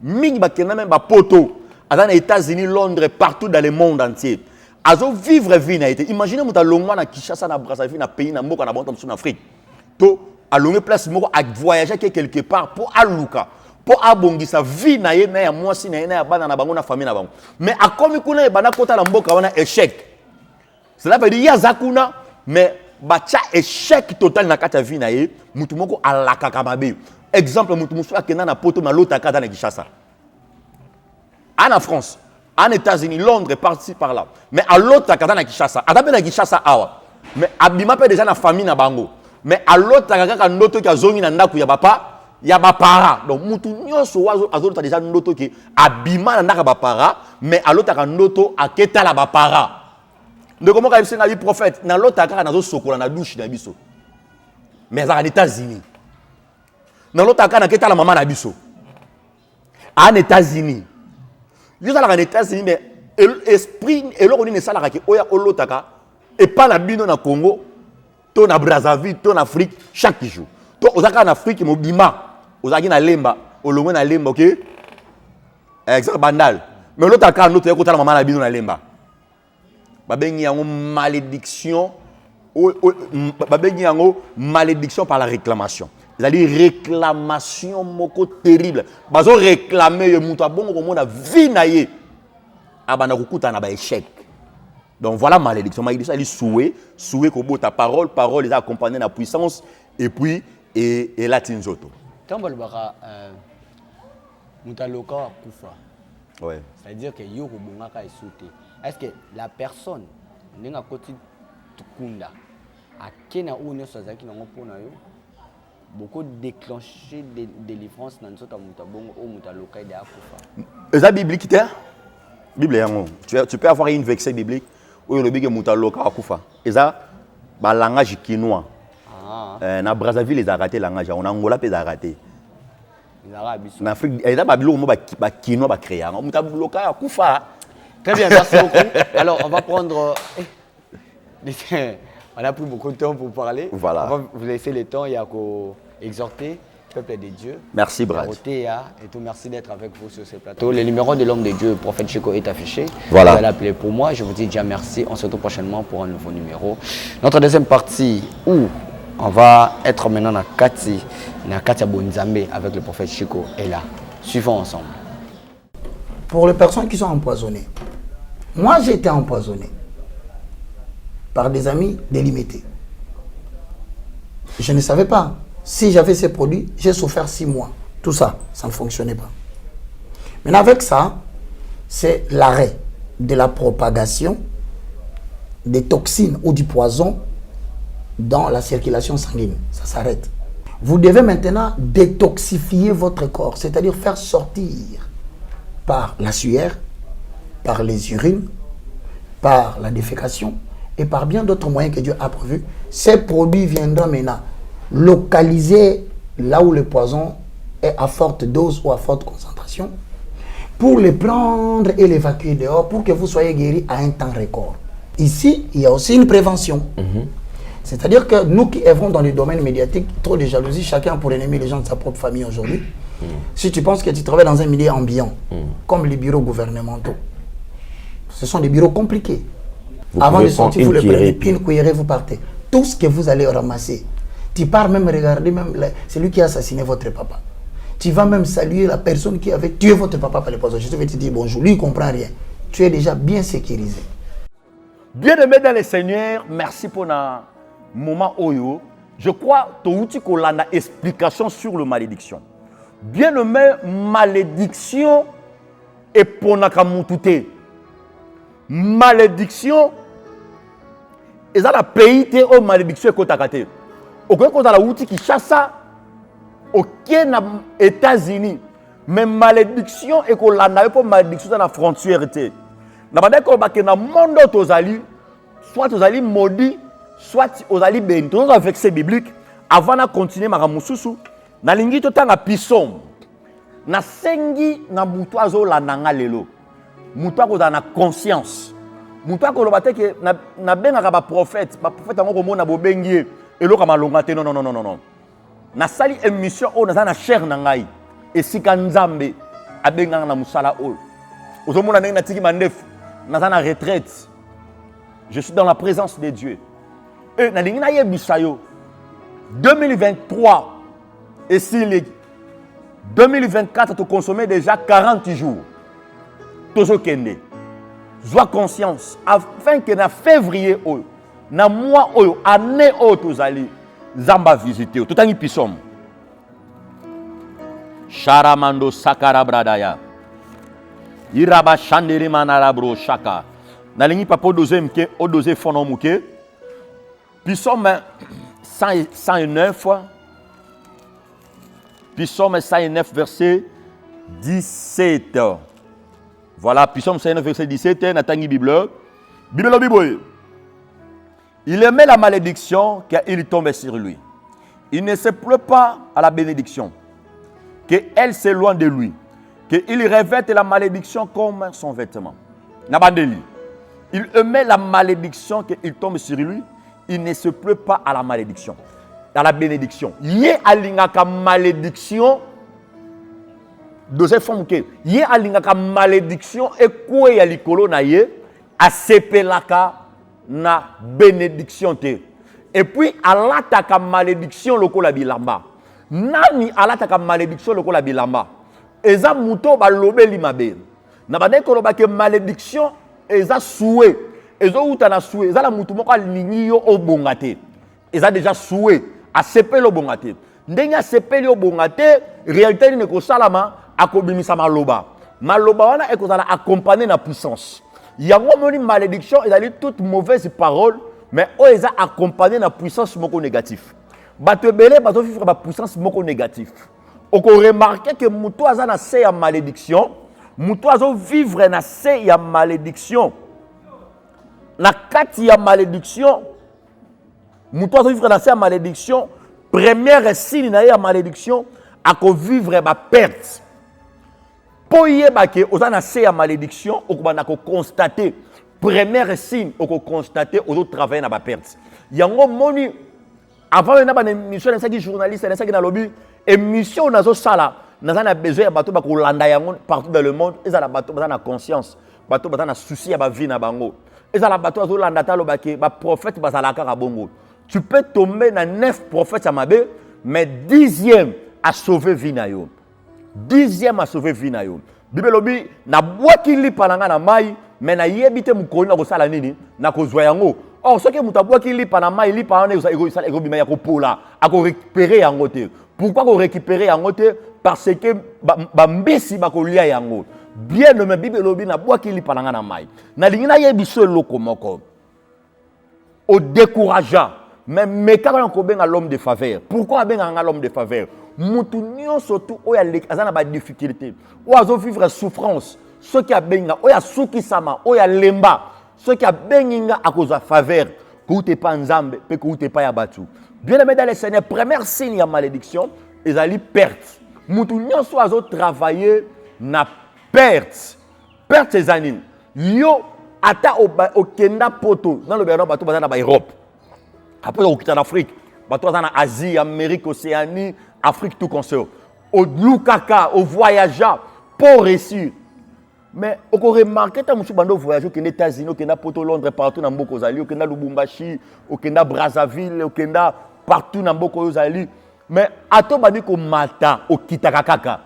Mingi bakena même ba poto dans les États-Unis, Londres, partout dans le monde entier. Azo vivre vie na été. Imaginez muta longwa na Kinshasa na Brazzaville na pays na moko na bon en Afrique. To a longue place moko a voyager quelque part pour aluka pour abongisa vie na ye na ya mwasi na ye na ya bana na bango na famille na bango. Mais a komi kuna e bana kota na mboka wana échec. Cela veut dire ya zakuna mais bacha échec total na kata vie na ye mutu moko alaka kamabe. Exemple, mutu akena na poto na lota kata na Kinshasa. En France, en États-Unis, Londres, parti par là. Mais à l'autre kata na Kinshasa, adabe na Kinshasa awa. Mais abima pe déjà na famille na bango. Mais à l'autre kaka ndoto ka zongi na ndaku ya bapa, ya bapara. Donc mutu nyonso wazo azolota déjà ndoto ki abima na ndaka bapara, mais à l'autre kaka ndoto aketa la bapara. Ndeko mo ka bisenga bi prophète, na l'autre kaka na zo sokola na douche na biso. Mais à États-Unis. Dans l'autre cas, on a la maman Nabiso. En États-Unis. Ils sont en États-Unis, mais l'esprit, et l'on dit que ça, et pas la bino na Congo, ton na Brazzaville, ton Afrique, chaque jour. Ton aux en Afrique, mon bima, aux na lemba, au loin na lemba, ok? Exemple bandal. Mais l'autre cas, l'autre côté la maman na bino na lemba. Babengi yango malédiction, babengi yango malédiction par la réclamation. C'est-à-dire réclamation moko terrible. Bazo réclamer yo mutu abongo ko mona vie na ye. Abana kukuta na ba échec. Donc voilà malédiction. Malédiction elle souhait ko bota parole les accompagner la puissance et puis et latin zoto. Quand balbara mutaloka kufa. Ouais. C'est-à-dire que yo ko bongaka esouté. Est-ce que la personne ninga koti tukunda akena une sozaki na ngopona yo beaucoup déclencher des délivrances dans notre mutabongo au mutaloka de akufa. Est-ce biblique t'es? Bible yango. Tu peux avoir une vexée biblique où le bible mutaloka akufa. Eza ba langage quinois. Na Brazzaville les a raté langage, on Angola peut a raté. En Afrique, eza ba bilo mo ba quinois ba créer. Mutaloka akufa. Très bien, merci beaucoup. Alors on va prendre on a pris beaucoup de temps pour parler. Voilà. On va vous laisser le temps. Il y a qu'à exhorter le peuple de Dieu. Merci, Brad. Et tout, merci d'être avec vous sur ce plateau. Le numéro de l'homme de Dieu, le prophète Chico, est affiché. Voilà. Vous allez appeler pour moi. Je vous dis déjà merci. On se retrouve prochainement pour un nouveau numéro. Notre deuxième partie, où on va être maintenant dans Kati Bonzambe avec le prophète Chico, est là. Suivons ensemble. Pour les personnes qui sont empoisonnées, moi j'ai été empoisonné par des amis délimités. Je ne savais pas. Si j'avais ces produits, j'ai souffert 6 mois. Tout ça, ça ne fonctionnait pas. Maintenant avec ça, c'est l'arrêt de la propagation des toxines ou du poison dans la circulation sanguine. Ça s'arrête. Vous devez maintenant détoxifier votre corps, c'est-à-dire faire sortir par la sueur, par les urines, par la défécation, et par bien d'autres moyens que Dieu a prévus, ces produits viendront maintenant localiser là où le poison est à forte dose ou à forte concentration, pour les prendre et l'évacuer dehors pour que vous soyez guéri à un temps record. Ici, il y a aussi une prévention. C'est-à-dire que nous qui œuvrons dans le domaine médiatique, trop de jalousie, chacun pour ennemi les gens de sa propre famille aujourd'hui. Si tu penses que tu travailles dans un milieu ambiant, comme les bureaux gouvernementaux, ce sont des bureaux compliqués. Avant de sortir, vous le prenez, pile, cuillerez, vous partez. Tout ce que vous allez ramasser, tu pars même regarder même celui qui a assassiné votre papa. Tu vas même saluer la personne qui avait tué votre papa par le poison. Je vais te dire bonjour, lui il ne comprend rien. Tu es déjà bien sécurisé. Bien-aimé dans le Seigneur, merci pour le moment Oyo. Je crois que tu as une explication sur la malédiction. Bien-aimé, malédiction est pour nous. Malédiction, et ça la pays où malédiction est contactée. Au cas où la outil qui chasse aucun États-Unis, mais malédiction et qu'on l'a pour malédiction dans la frontière. N'a pas d'accord que dans le monde tozali, soit tozali maudit, soit tozali béni. Tous avec ces bibliques, avant de continuer ma ramususu, na lingi to tanga pisom, na sengi na mutua zo la nanga lelo, mutua ko na conscience, mutua ko lobate ke na benga ka ba prophète ngo mona bo bengie, elo ka malonga te non. Na sali émission o na chair na ngai, esika nzambe abenga na musala o. Ozomona ndenge na tiki mandef. Dans la retraite, je suis dans la présence de Dieu. Et dans 2023, et si 2024, tu consommes déjà 40 jours. Toujours kende. Sois conscience. Afin que dans février, dans mois, année, tu allez Zamba visiter. Tout en pissom. Sharamando Sakara Bradaya. Iraba Chandere Manarabro Shaka. Nalingi papo doze mke, o doze fono mke. Psalm 109. Psalm 109 verset 17. Voilà, Psalm 109 verset 17, Natangi Bible. Bible. Il aimait la malédiction car il tombait sur lui. Il ne se pleut pas à la bénédiction, qu'elle s'éloigne de lui. Qu'il revête la malédiction comme son vêtement. Nabandeli. Il aimait la malédiction qu'il tombe sur lui. Il ne se pleut pas à la malédiction. À la bénédiction. Yé alingaka malédiction. Deuxième forme que yé alingaka malédiction et quoi ya likolo na yé a sepelaka na bénédiction te. Et puis alataka malédiction lokola bilamba. Nani alataka malédiction lokola bilamba. Eza muto ba lobeli mabe. Na bande ko lobake malédiction eza souhait. Ezo utana souhait. Eza la mutu moko alingi yo obongate. Eza déjà souhait a sepeli obongate. Ndenge a sepeli obongate, réalité ne ko salama akobimisa maloba. Maloba wana ekozala accompagner na puissance. Yango moni malédiction ezali toute mauvaise parole, mais o eza accompagner na puissance moko négatif. Bato belé bato vivre ba puissance moko négatif. On remarque que muto aza na se ya malédiction, muto azo vivre na se ya malédiction. Na kati ya malédiction, muto azo vivre na se ya malédiction, première signe na ya malédiction, ako vivre ba perte. Po yeba ke oza na se ya malédiction, okobana ko constater première signe, oko constater ozo travailler na ba perte. Yango moni avant na ba émission na saki journaliste na saki na lobby émission nazo sala nazana besoin ya bato ba ko landa yango partout dans le monde ezala bato bazana conscience bato bazana souci ya ba vie na bango ezala bato azo landa talo ba ke ba prophète bazala ka bongo. Tu peux tomber na 9 prophètes à mabe mais 10e a sauvé vie na yo. 10e a sauvé vie na yo. Bible lobi na bwaki li pananga na mai mais na yebite mukoni na ko sala nini na ko zwa yango. Or ce que mutabwa ki li panama li panane ego bima ya ko pola a ko récupérer yango te. Pourquoi qu'on récupérer yango te? Parce que ba mbisi ba ko lia yango. Bien le même Bible lobi na bwa ki li pananga na mai. Na lingina yebiso loko moko. Au décourageant même mekaka ko benga l'homme de faveur. Pourquoi benga l'homme de faveur? Mutu nyo surtout oya azana ba difficulté. O azo vivre souffrance. Ce qui a benga oya suki sama oya lemba. Ce qui a benga à cause de faveur, que tu pas nzambe, que tu pas yabatu. Bien aimé dans les Seigneurs, premier signe de malédiction, ils allaient perte. Moutou nyonso azo travailler na perte. Perte ses animes. Yo ata au Kenda poto dans le Bénin bateau bazana ba Europe. Après au quitter en Afrique, bateau bazana Asie, Amérique, Océanie, Afrique tout concert. Au Lukaka, au voyageur pour réussir. Mais on remarque que monsieur bando voyage au États-Unis, au Kenda poto Londres partout dans Mboko Zali, au Kenda Lubumbashi, au Kenda Brazzaville, au Kenda partout dans Mboko Zali. Mais ato bandi ko mata au Kitakakaka.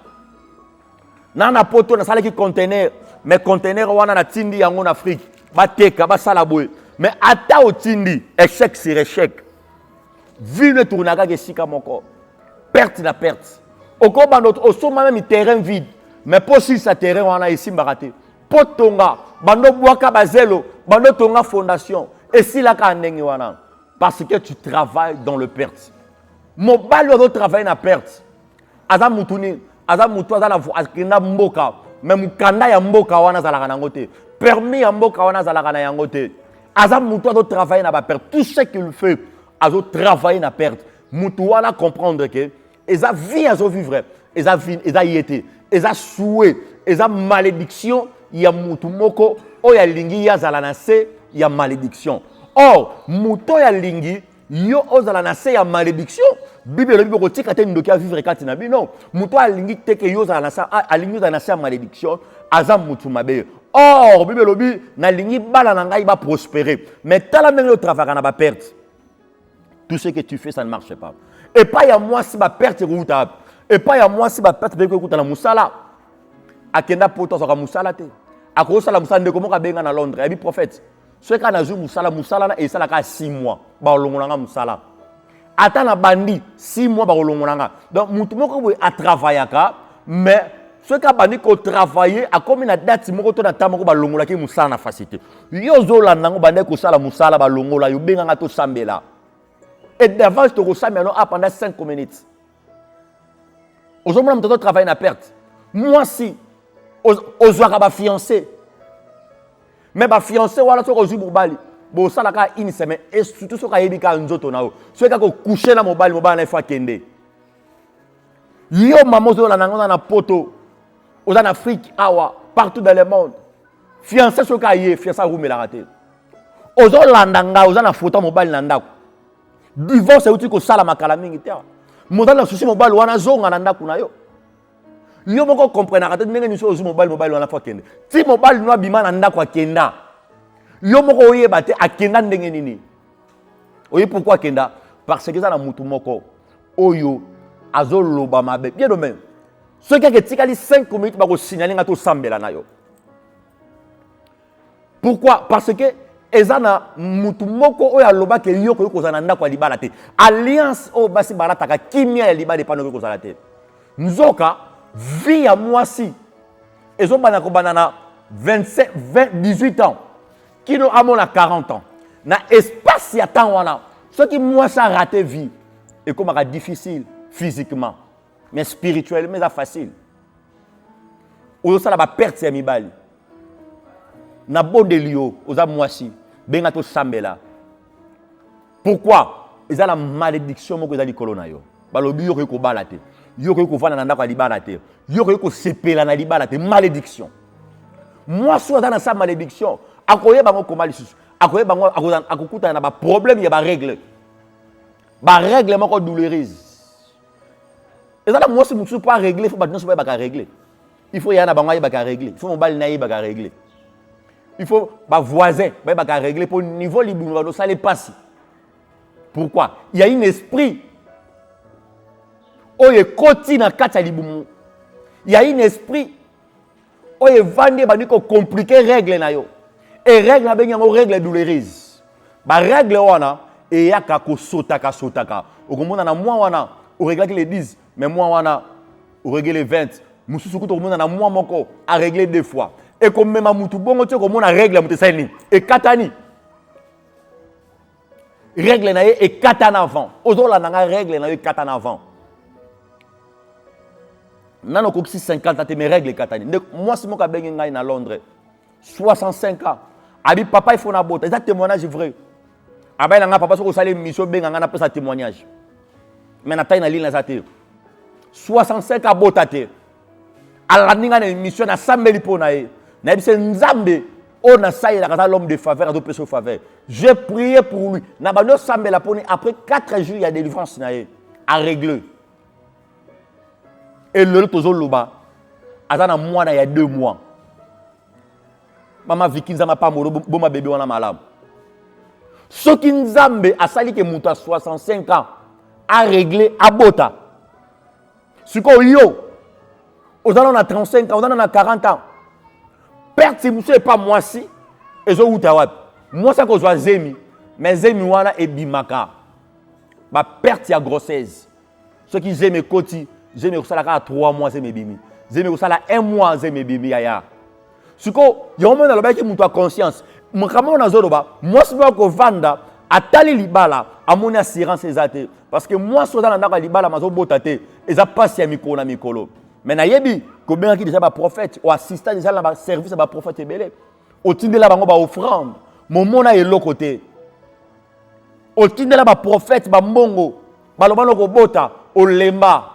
Nana poto na sala ki conteneur, mais conteneur wana na tindi yango en Afrique. Ba teka ba sala boy. Mais ata au tindi, échec sur échec. Ville ne tournaka ke sika moko. Perte na perte. Oko bando au soma même terrain vide. Mais pour si sa terrain wana ici mbaraté. Potonga, bando boaka bazelo, bando tonga fondation. Et si la ka ndenge wana parce que tu travailles dans le perte. Mon bal doit travailler na perte. Aza mutuni, aza mutu aza na mboka, mais mukanda ya mboka wana zalaka na ngote. Permis ya mboka wana zalaka na yango te. Aza mutu doit travailler na ba perte. Tout ce qu'il fait, azo travailler na perte. Mutu wana comprendre que eza vie azo vivre, eza vie, eza yete, eza souhait, eza malédiction ya mutu moko o ya lingi ya zala na se ya malédiction. Or, muto ya lingi yo ozala na se ya malédiction. Bible le Bible tika te ndoki a vivre kati na bino. Muto alingi te ke yo ozala na sa alingi ozala na se ya malédiction aza mutu mabe. Or, Bible lobi na lingi bala na ngai ba prospérer. Mais tala ndenge yo travailler na ba perte. Tout ce que tu fais ça ne marche pas. Et pas ya moi si ba perte routa. Et pas ya moi si ba perte be ko kuta na musala. Akenda poto soka musala te. Akoko sala musala ndeko moka benga na Londres. Abi prophète. Ce qu'on a vu musala na et ça la 6 mois ba olongolanga musala ata na bandi 6 mois ba olongolanga donc mutu moko boy a travaillaka mais ce qu'a bandi ko travailler a comme na date moko to na tamoko ba longolaki musala na facilité yo zolanda ngo bande ko sala musala ba longola yo benga to sambela et davantage to ko sambela pendant 5 minutes aujourd'hui on travailler na perte moi si ozwaka ba fiancé. Mais ma fiancé wala so ko zu mobali bo sala ka une semaine et surtout so ka yebi ka nzoto na o so ka ko coucher na mobali na fa kende yo maman zo la na poto aux en Afrique awa partout dans le monde fiancé so ka ye fiancé roumé la raté aux landanga aux en photo mobali na ndako divorce uti ko sala makala mingi te modala na souci mobali wana zonga na ndako na yo yo moko comprendre ka te ndenge ni so ozu mobile wana fa kende ti mobile no bima na ndako akenda yo moko oyeba te akenda ndenge nini oyi pourquoi akenda parce que ça na mutu moko oyo azoloba mabe bien de même ce qui est tikali 5 minutes ba ko signaler nga to sambela na yo pourquoi parce que ezana mutu moko oyo aloba ke yo ko kozana ndako libala te alliance o basi barata ka kimia ya libala pano ko kozala te nzoka vie à moi si et so bana ko banana 27 20 18 ans qui no amo na 40 ans na espace ya temps wana ce qui moi ça raté vie et comme ça difficile physiquement mais spirituellement ça facile ou ça la ba perte ya mibali na bodelio oza moi si benga to sambela pourquoi ils ont la malédiction moko za likolo na yo balobi yo ko balate yo ko vana na ndako ya libala te yo ko sepela na libala te malédiction moi so dans sa malédiction akoyeba ngo ko malisusu akoyeba ngo akokuta na ba problème ya ba règle moko douloureuse et ça moi si mutu pas régler faut pas non pas ka régler il faut yana bango ba ka régler il faut mobali na ba ka régler il faut ba voisin ba ka régler pour niveau libu ba ça les passe pourquoi il y a un esprit oye koti na kati ya libumu il y a un esprit oye vande bandi ko compliquer règle na yo et règle na bengi ngo règle douloureuse ba règle wana et yaka ko sotaka okomona na moi wana o règle les 10 mais moi wana o règle les 20 mususu ko komona na moi moko a régler 2 fois et comme même mutu bongo te komona règle mutu sani et katani règle na ye et katana avant ozola na règle na ye katana avant nano ko 50 ans mes règles katani moi c'est mon ka bengi ngai na Londres 65 ans abi papa il faut na bota ça témoignage vrai Abai nanga papa soko sale mission benga ngana pesa témoignage. Mais na taille na ligne na zate. 65 abotate. Alaninga na mission na sambeli pona e. Na bise nzambe o na saye la kata l'homme de faveur à peso faveur. J'ai prié pour lui. Na bano sambela poni après 4 jours il y a délivrance na e à régler. Et le tozo loba azana mois na il y a 2 mois. Maman Vikinza m'a pas moro boma bébé wana malam. Soki nzambe asali ke muta 65 ans a réglé à bota. Siko yo on a 35 ans, on a 40 ans. Perte si monsieur pas moi si et zo utawap. Moi ça ko zo zemi, mais zemi wana e bimaka. Ba perte ya grossesse. Ceux qui zemi koti, zemi ko sala ka 3 mois zemi bimi. Zemi ko sala 1 mois zemi bimi yaya. Siko yo mo na loba ki mutu a conscience. Mo kama na zo loba, moi si ko vanda atali libala amoni assurance ezate parce que moi so dans na libala mazo botate eza passe ya mikolo na mikolo. Mais na yebi ko benga ki déjà ba prophète ou assistant déjà na service ba prophète ebele. O tindela bango ba offrande, mon mona elo côté. O tindela ba prophète ba mbongo, ba lobano ko bota o lemba.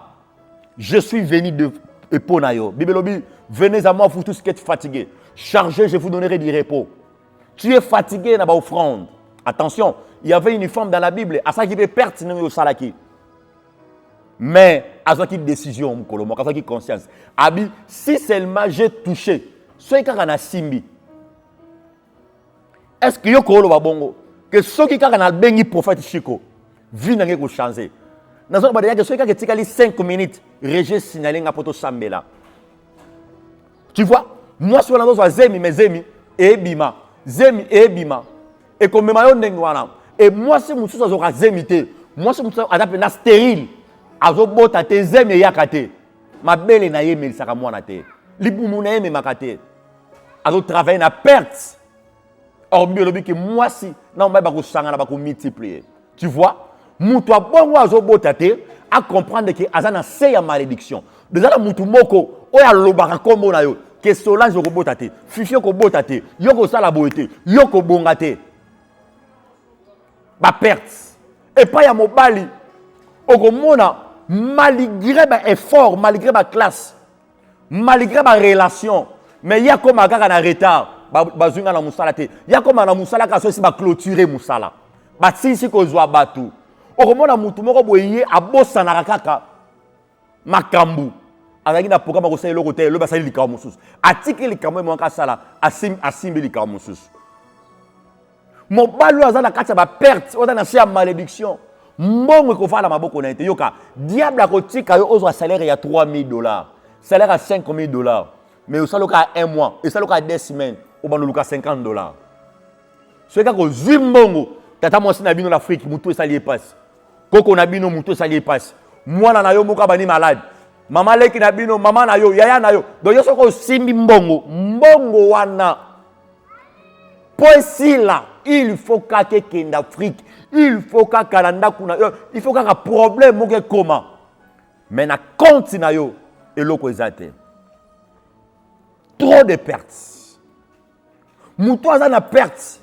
Je suis venu de Eponayo. Bibelobi, venez à moi vous tous qui êtes fatigués. Chargez, je vous donnerai du repos. Tu es fatigué na ba offrande. Attention, il y avait une femme dans la Bible, à ça qui peut pertinent au salaki. Mais, à ce qui décision, à ce qui conscience. Abi, si seulement j'ai touché, ceux qui ont simbi. Est-ce que yo kolo babongo que ceux qui ont bengi prophète Chico, vie n'a pas changé. Dans un que ceux qui ont 5 minutes, Régé signalé à poto sambela. Tu vois, moi sur la dose zemi mais zemi et bima, zemi et bima. Et comme mayo ndengwana. Et moi si mususu azoka zemité, moi si mususu adapte na stérile. Azobota te zemi yakate. Ma belle na yeme saka mwana te. Libumu na yeme makate. Azo travailler na perte. Or biologie que moi si na mba ba ko sanga na ba ko multiplier. Tu vois? Mutu abongo azobota te à comprendre que azana se ya malédiction. Déjà la mutu moko oya lobaka kombo na yo. Que Solange ko bota te, Fifi ko bota te, yo ko sala boete, yo ko bonga te. Ba perte. Et pas ya mobali. Okomona malgré ba effort, malgré ba classe, malgré ba relation, mais ya comme kaka na retard, ba zunga na musala te. Ya comme na musala ka so si ba clôturer musala. Ba sisi ko zwa batu. Okomona mutu moko boye abosa na kaka makambu. Azaki na programme ko sala loko te, lo ba sala likamo mususu. Atiki likamo mo ka sala, asimbi likamo mususu. Mon balo azana kati ba perte, o na sia malédiction. Mbongo ko fala maboko na ete yoka. Diable akotika yo ozo salaire ya $3,000. Salaire à $5,000. Mais au saloka 1 mois, et saloka 2 semaines, au bandoluka $50. Ce ka ko zimbongo, tata mo sina bino l'Afrique, mutu esali passe. Koko na bino mutu esali passe. Mwana na yo moka bani malade. Mama leki na bino, mama na yo, yaya na yo. Donc yo soko simbi mbongo, mbongo wana. Point là, il faut qu'à d'Afrique, il faut qu'à Canada, il faut qu'à problème moke comment. Mais na continue yo et loko ezate. Trop de pertes. Moutou aza na pertes.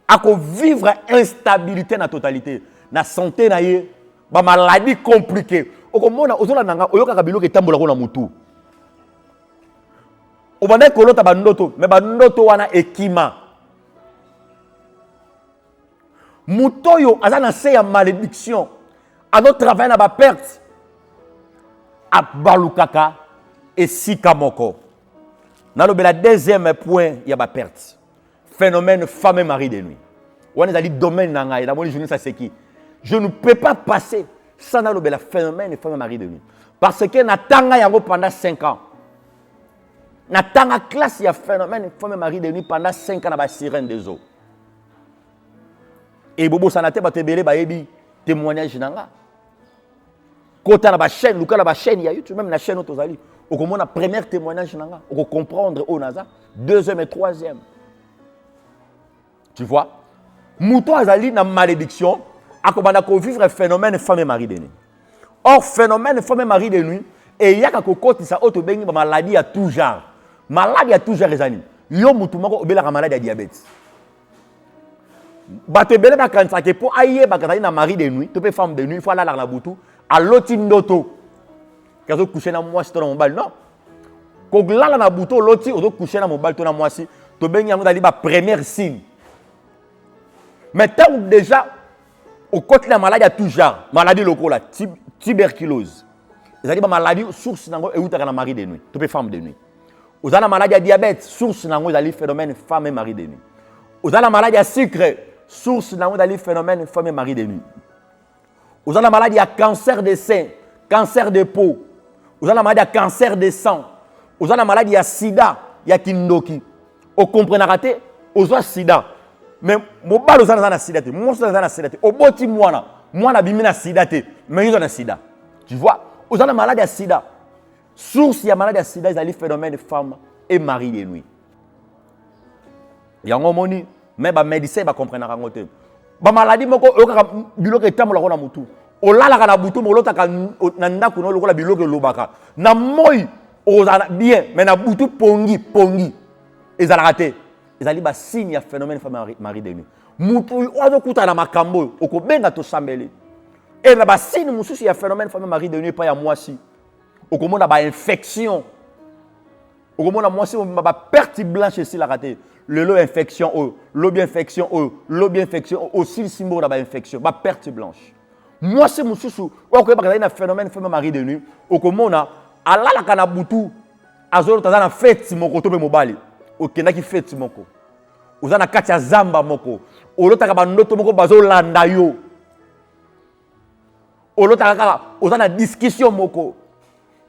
A ko vivre instabilité na totalité, na santé na ye, ba maladie compliquée. Okomona ozola nanga oyoka kabiloko etambola ko na mutu. Obanda kolota bandoto, mais bandoto wana ekima. Mutoyo azana se ya malédiction. A notre travail na ba perte. A balukaka et sikamoko. Dans le deuxième point, il y a ba perte. Phénomène femme et mari de nuit. On est allé domaine nanga et dans mon journée ça c'est qui. Je ne peux pas passer sans dans le phénomène femme et mari de nuit. Parce que natanga yango pendant 5 ans. Natanga classe il y a phénomène femme et mari de nuit pendant 5 ans dans la sirène des eaux. Et bobo sanate ba tebele ba yebi témoignage nanga. Kota na ba chaîne, luka na ba chaîne ya YouTube même na chaîne otozali. Okomona premier témoignage nanga, oko comprendre o naza, deuxième et troisième. Tu vois? Mouton azali na malédiction, akobana ko vivre phénomène femme et mari de nuit. Or phénomène femme et mari de nuit et yaka ko kotisa auto bengi ba maladie à tout genre. Maladie à tout genre ezali. Yo mutu moko obela ka maladie à diabète. bato ebele bakanisa ke po ayeba kazali na mari de nuit to pe femme de nuit il faut alala na butu aloti ndoto kazo coucher na mwasi to na mobali non ko lala na butu loti ozo coucher na mobali to na mwasi to bengi yango dali ba première signe mais tant déjà au côté la maladie à tout genre maladie lokola tuberculose ezali ba maladie source nango eutaka na mari de nuit to pe femme de nuit ozala maladie à diabète source nango ezali phénomène femme et mari de nuit ozala maladie à sucre source nango ezali phénomène femme et mari de nuit ozala maladie à cancer des seins cancer de peau ozala maladie à cancer des sang ozala maladie à sida ya kindoki o comprenez te ozwa sida mais mobali ozala na sida te mwasi ozala na sida te oboti mwana bimi na sida te mais ils ont na sida tu vois ozala maladie à sida source ya maladie à sida ezali phénomène femme et mari de nuit yango moni mais ba médecin ba comprendre rango te ba maladie moko okaka biloko etambola ko na mutu olalaka na butu molotaka na ndako no lokola biloko lobaka na moi ozala bien mais na butu pongi ezalaka te ezali ba signe ya phénomène femme mari de nuit mutu ozo kuta na makambo okobenga to sambeli et na ba signe mususu ya phénomène femme mari de nuit pa ya mwasi okomona ba infection okomona mwasi ba perte blanche ici la raté le lot infection l'obi infection l'obi infection aussi symbole ba infection ba perte blanche mwasi mususu okoyeba na phénomène femme mari de nuit okomona alala kana butu azolo tazana fête moko to be mobali okendaki fête moko ozana kati ya zamba moko olotaka bandoto moko bazolanda yo olotaka kaka ozana discussion moko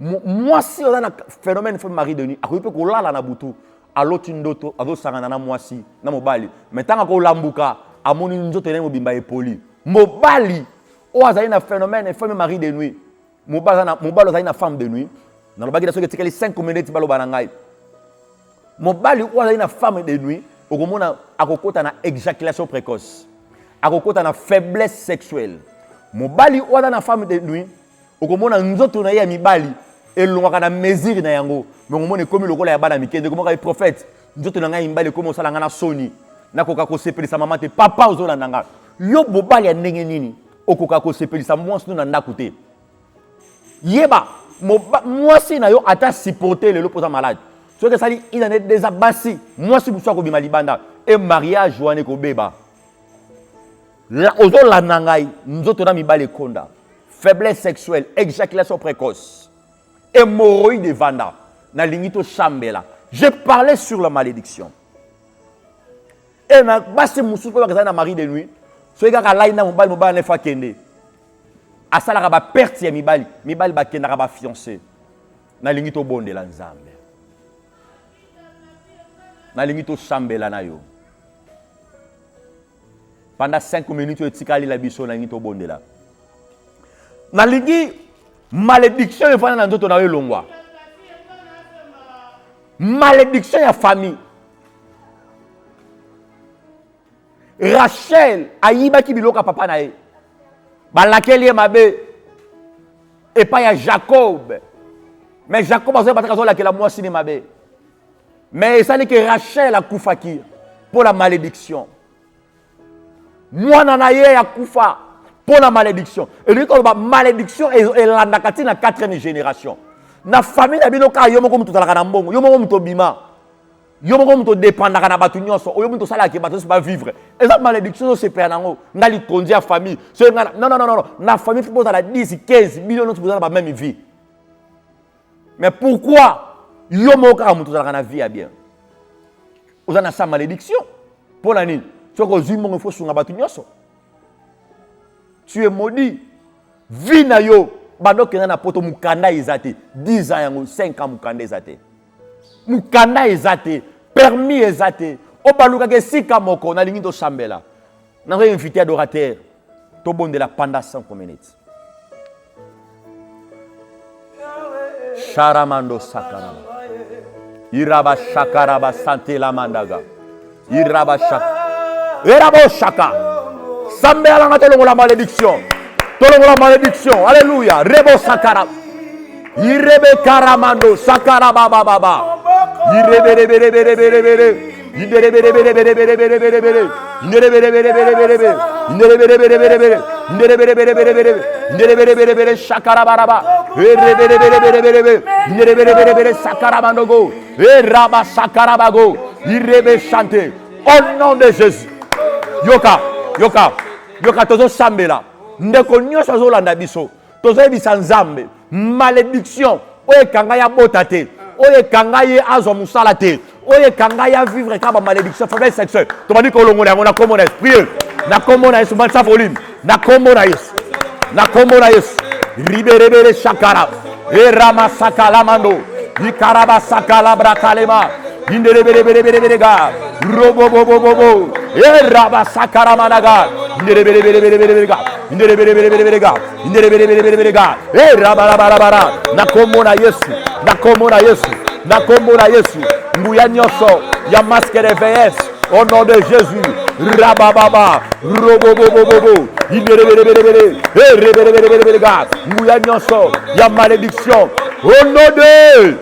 mwasi ozana phénomène femme mari de nuit akoyipe kolala na butu aloti ndoto azosangana na mwasi na mobali mais tanga kolambuka amoni nzoto ene mobimba epoli mobali o azali na phénomène femme mari de nuit mobali azali na femme de nuit na lobaki na soki etikali 5 minutes baloba na ngai mobali o azali na femme de nuit okomona akokota na éjaculation précoce akokota na faiblesse sexuelle mobali o azali na femme de nuit okomona nzoto na ye ya mibali elongaka na mesure na yango mais okomona ekomi lokola ya bana mikende okomaka ye prophète nzoto na ngai mibali ekomi osala nga na soni nakoka kosepelisa mama te papa ozolanda nga yo mobali ya ndenge nini okoka kosepelisa mwasi no na ndako te yeba mwasi na yo ata supporter lelo poza malade soki esali inane déjà basi mwasi busu akobima libanda e mariage wana ekobeba ozolanda ngai nzoto na mibali ekonda faiblesse sexuelle éjaculation précoce hémorroïde vanda nalingi tochambela je parlais sur la malédiction et na basi mususu po bakazali na mari de nuit soki kaka lai na mobali nefa kende asalaka ba perte ya mibali bakendaka ba fiancé nalingi tobondela nzambe nalingi tochambela na yo pendant 5 minutes etikali la biso nalingi tobondela nalingi malédiction efana na nzoto na yo elongwa malédiction ya famille Rachel ayibaki biloko papa na ye balakeli ye mabe epai ya Jacob mais Jacob azoya bataka azolakela mwasi ne mabe mais esali ke Rachel akufaki pour la malédiction mwana na ye akufa pour la malédiction et lui koloba malédiction elandaka ti na 4e génération na famille na bino ka yo moko mutu talaka na mbongo yo moko mutu bima yo moko mutu dépendaka na batu nyonso oyo mutu sala ke batu ba vivre eza malédiction se perd nango ngali tondi ya famille so ngana non na famille faut la 10 15 millions nous posana ba même vie mais pourquoi yo moko ka mutu talaka na vie ya bien ozana sa malédiction pour la nini soko zui mongo faut sunga batu nyonso tu es maudit vie na yo bando kena na poto mukanda ezate 10 ans yango 5 ans mukanda ezate mukanda ezate permis ezate obaluka ke sika moko na lingi to chambela na invité adorateur to bondela pendant 5 minutes Sharamando sakara iraba shakaraba santé la mandaga iraba shaka erabo shaka sambela na tolongo la malédiction alléluia rebo sakara irebe karamando sakara baba irebe Shakarabaraba. Sakarabandogo. Raba Sakarabago. Irebe chanter. Au nom de Jésus. Yoka tozo sambela. Ndeko nyonso azolanda biso. Tozo ebisa nzambe. Malédiction. Oye kanga ya botate. Oye kanga ye azo musala te. Oye kanga ya vivre kaba malédiction faiblesse sexuelle. To bani ko longo na kombo na esprit. Na kombo na Yesu mansa volume. Na kombo na Yesu. Na kombo na Yesu. Riberebere shakara. E rama sakala mando. Ikaraba sakala brakalema. Indereberebereberega. Robo bobo bobo. E raba sakara managa. Indereberebereberega. Indereberebereberega. Indereberebereberega. E raba bara. Na kombo na Yesu. Na kombo na Yesu. Na kombo na Yesu. Nguya nyoso ya masque de VS au nom de Jésus. Rabababa. Robo bobo bobo. Inderebereberebere. E reberebereberega. Nguya nyoso ya malédiction au nom de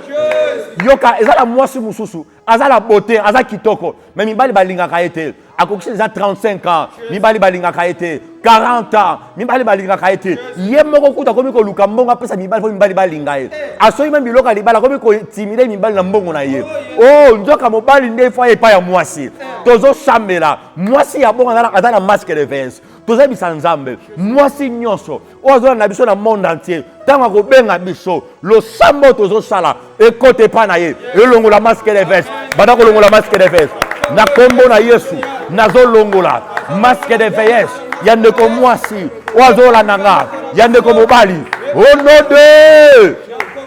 Yoka, ezala mwasi mususu, azala beauté, azala kitoko. Mais mibali balingaka ete. Akokisi eza 35 ans, mibali balingaka ete. 40 ans, mibali balingaka ete. Ye moko kuta komi ko luka mbongo pesa mibali po mibali balinga ye. Asoyi même biloka libala komi ko timide mibali na mbongo na ye. Oh, nzoka mobali nde fa epa ya mwasi. Tozo sambela, mwasi ya bongo azala masque de veste. Toza bisa nzambe, mwasi nyonso. Ozo na biso na monde entier. Tanga ko benga biso, lo sambo tozo sala. Ekote pa na ye, elongola masque de veste. Bada ko longola masque de veste. Na kombo na Yesu, nazo longola masque de veste. Yande ko mwasi, ozo la nanga, yande ko mobali. Au nom de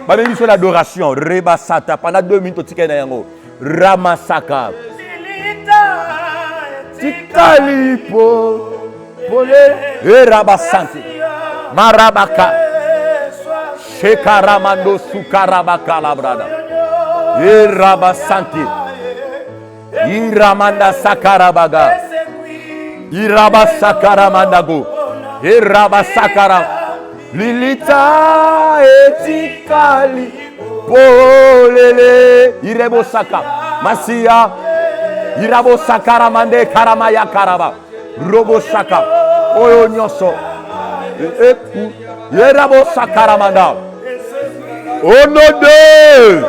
Bana biso l'adoration, reba sata pendant 2 minutes tikena yango. Ramasaka. Tikalipo. Erabasante Marabaka Shekaramando Sukarabaka Labrada Erabasante Iramanda Sakarabaga Irabasakaramandago Erabasakara Lilita Etikali Polele Irebosaka Masia Irabosakaramande Karamaya Karaba Robo Shaka, Oyo Nyoso, Eku, Yerabo Sakaramanda. Au nom de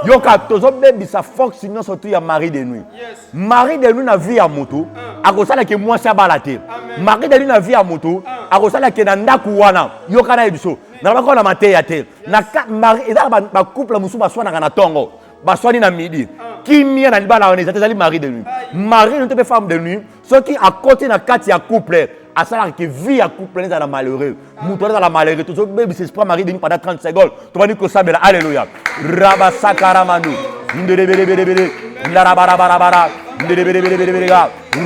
Yoka, tozo bebi sa fox non surtout ya mari de nuit. Mari de nuit na vie à moto, akosala ke moi sa balate. Mari de nuit na vie à moto, akosala ke na ndaku wana. Yoka na ebiso. Na ba ko na mate ya te. Na mari eza ba couple musu ba swana na tongo. Ba swani na midi. Qui mien na libala on ezali mari de nuit. Mari ne peut femme de nuit. Ceux qui à côté na kati ya couple, à ça qui vit à couple dans la malheureux. Mouton dans la malheureux. Tout ça bébé c'est pas mari de nuit pendant 30 secondes. Tu vas dire que ça alléluia. Rabasakaramanu. Ndebelebelebele. Ndarabarabara. Ndebelebelebele.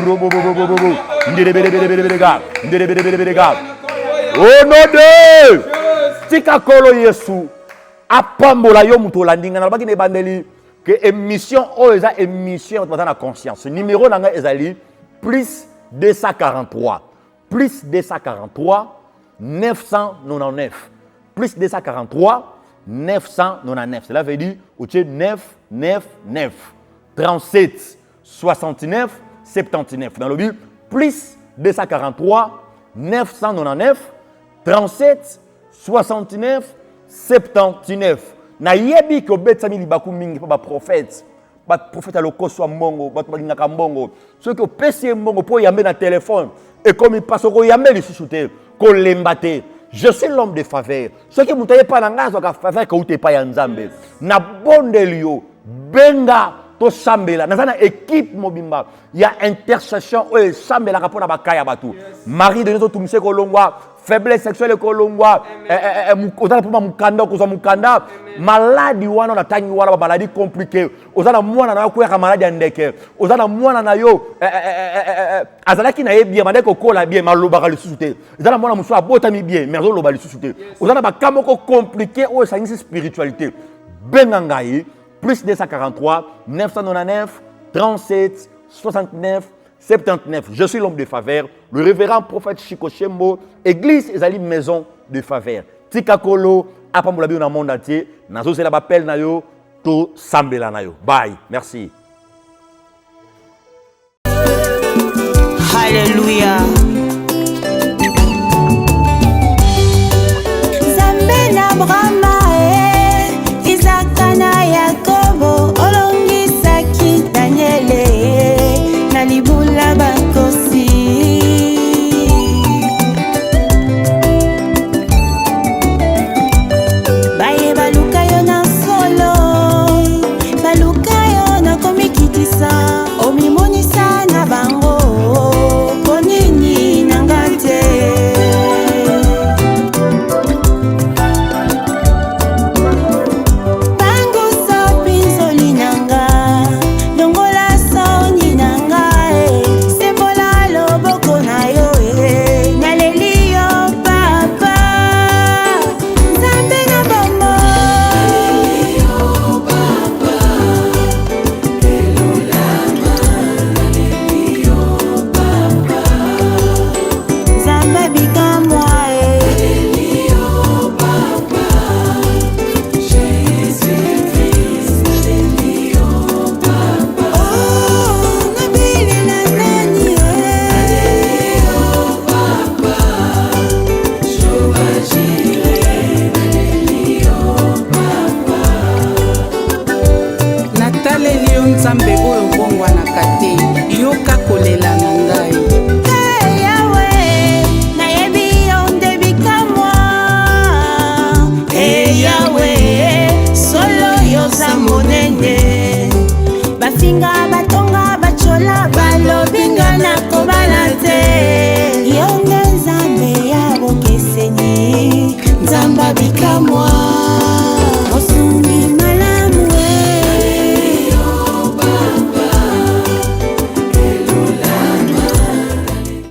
Robo bobo bobo. Ndebelebelebele. Ndebelebelebele. Au nom de Tika Kolo Yesu. Apambola yo mutola ndinga na baki ne bandeli que émission o eza émission dans la conscience. Numéro nanga ezali plus 243 plus 243 999 plus 243 999. Cela veut dire au 999 37 69 79 dans le but plus 243 999 37 69 79. Na yebi ko betsami libaku mingi pa ba prophète à lokoso mbongo ba balingaka mbongo ceux qui pesi mbongo po yambe na téléphone et comme il passe ko yambe li susute ko lembate. Je suis l'homme de faveur. Ceux qui mutaye pa na ngazo ka faveur ko ute pa ya nzambe na bondelio benga to sambela na équipe mobimba ya intercession o sambela ka pona bakaya batu mari de nous tumise ko longwa faiblesse sexuelle ko longwa ozala poma mukanda ko za mukanda maladie wana na tangi wana ba maladie compliquée ozala mwana na ko ya maladie ndeke ozala mwana na yo azalaki na ye bien madeko ko la bien maloba ka lisusuté ozala mwana muso abotami bien mais ozolo ba lisusuté ozala ba kamoko compliqué o sanisi spiritualité bengangai plus 243 999 37 69 79. Je suis l'homme de faveur, le révérend prophète Chiko Chembo, église ezali maison de faveur. Tika Kolo, apambola bi na monde entier, nazo c'est la bapel na yo, to sambela na yo. Bye. Merci. Alléluia. Zambe na Abrahama, Isaka na Yakobo, olongisaki Daniele na libula bakosi. Baye baluka yo na solo, baluka yo na komikitisa, omimonisa na bango, konini nangate. Nzambe oyo bongwanaka te, yoka kolela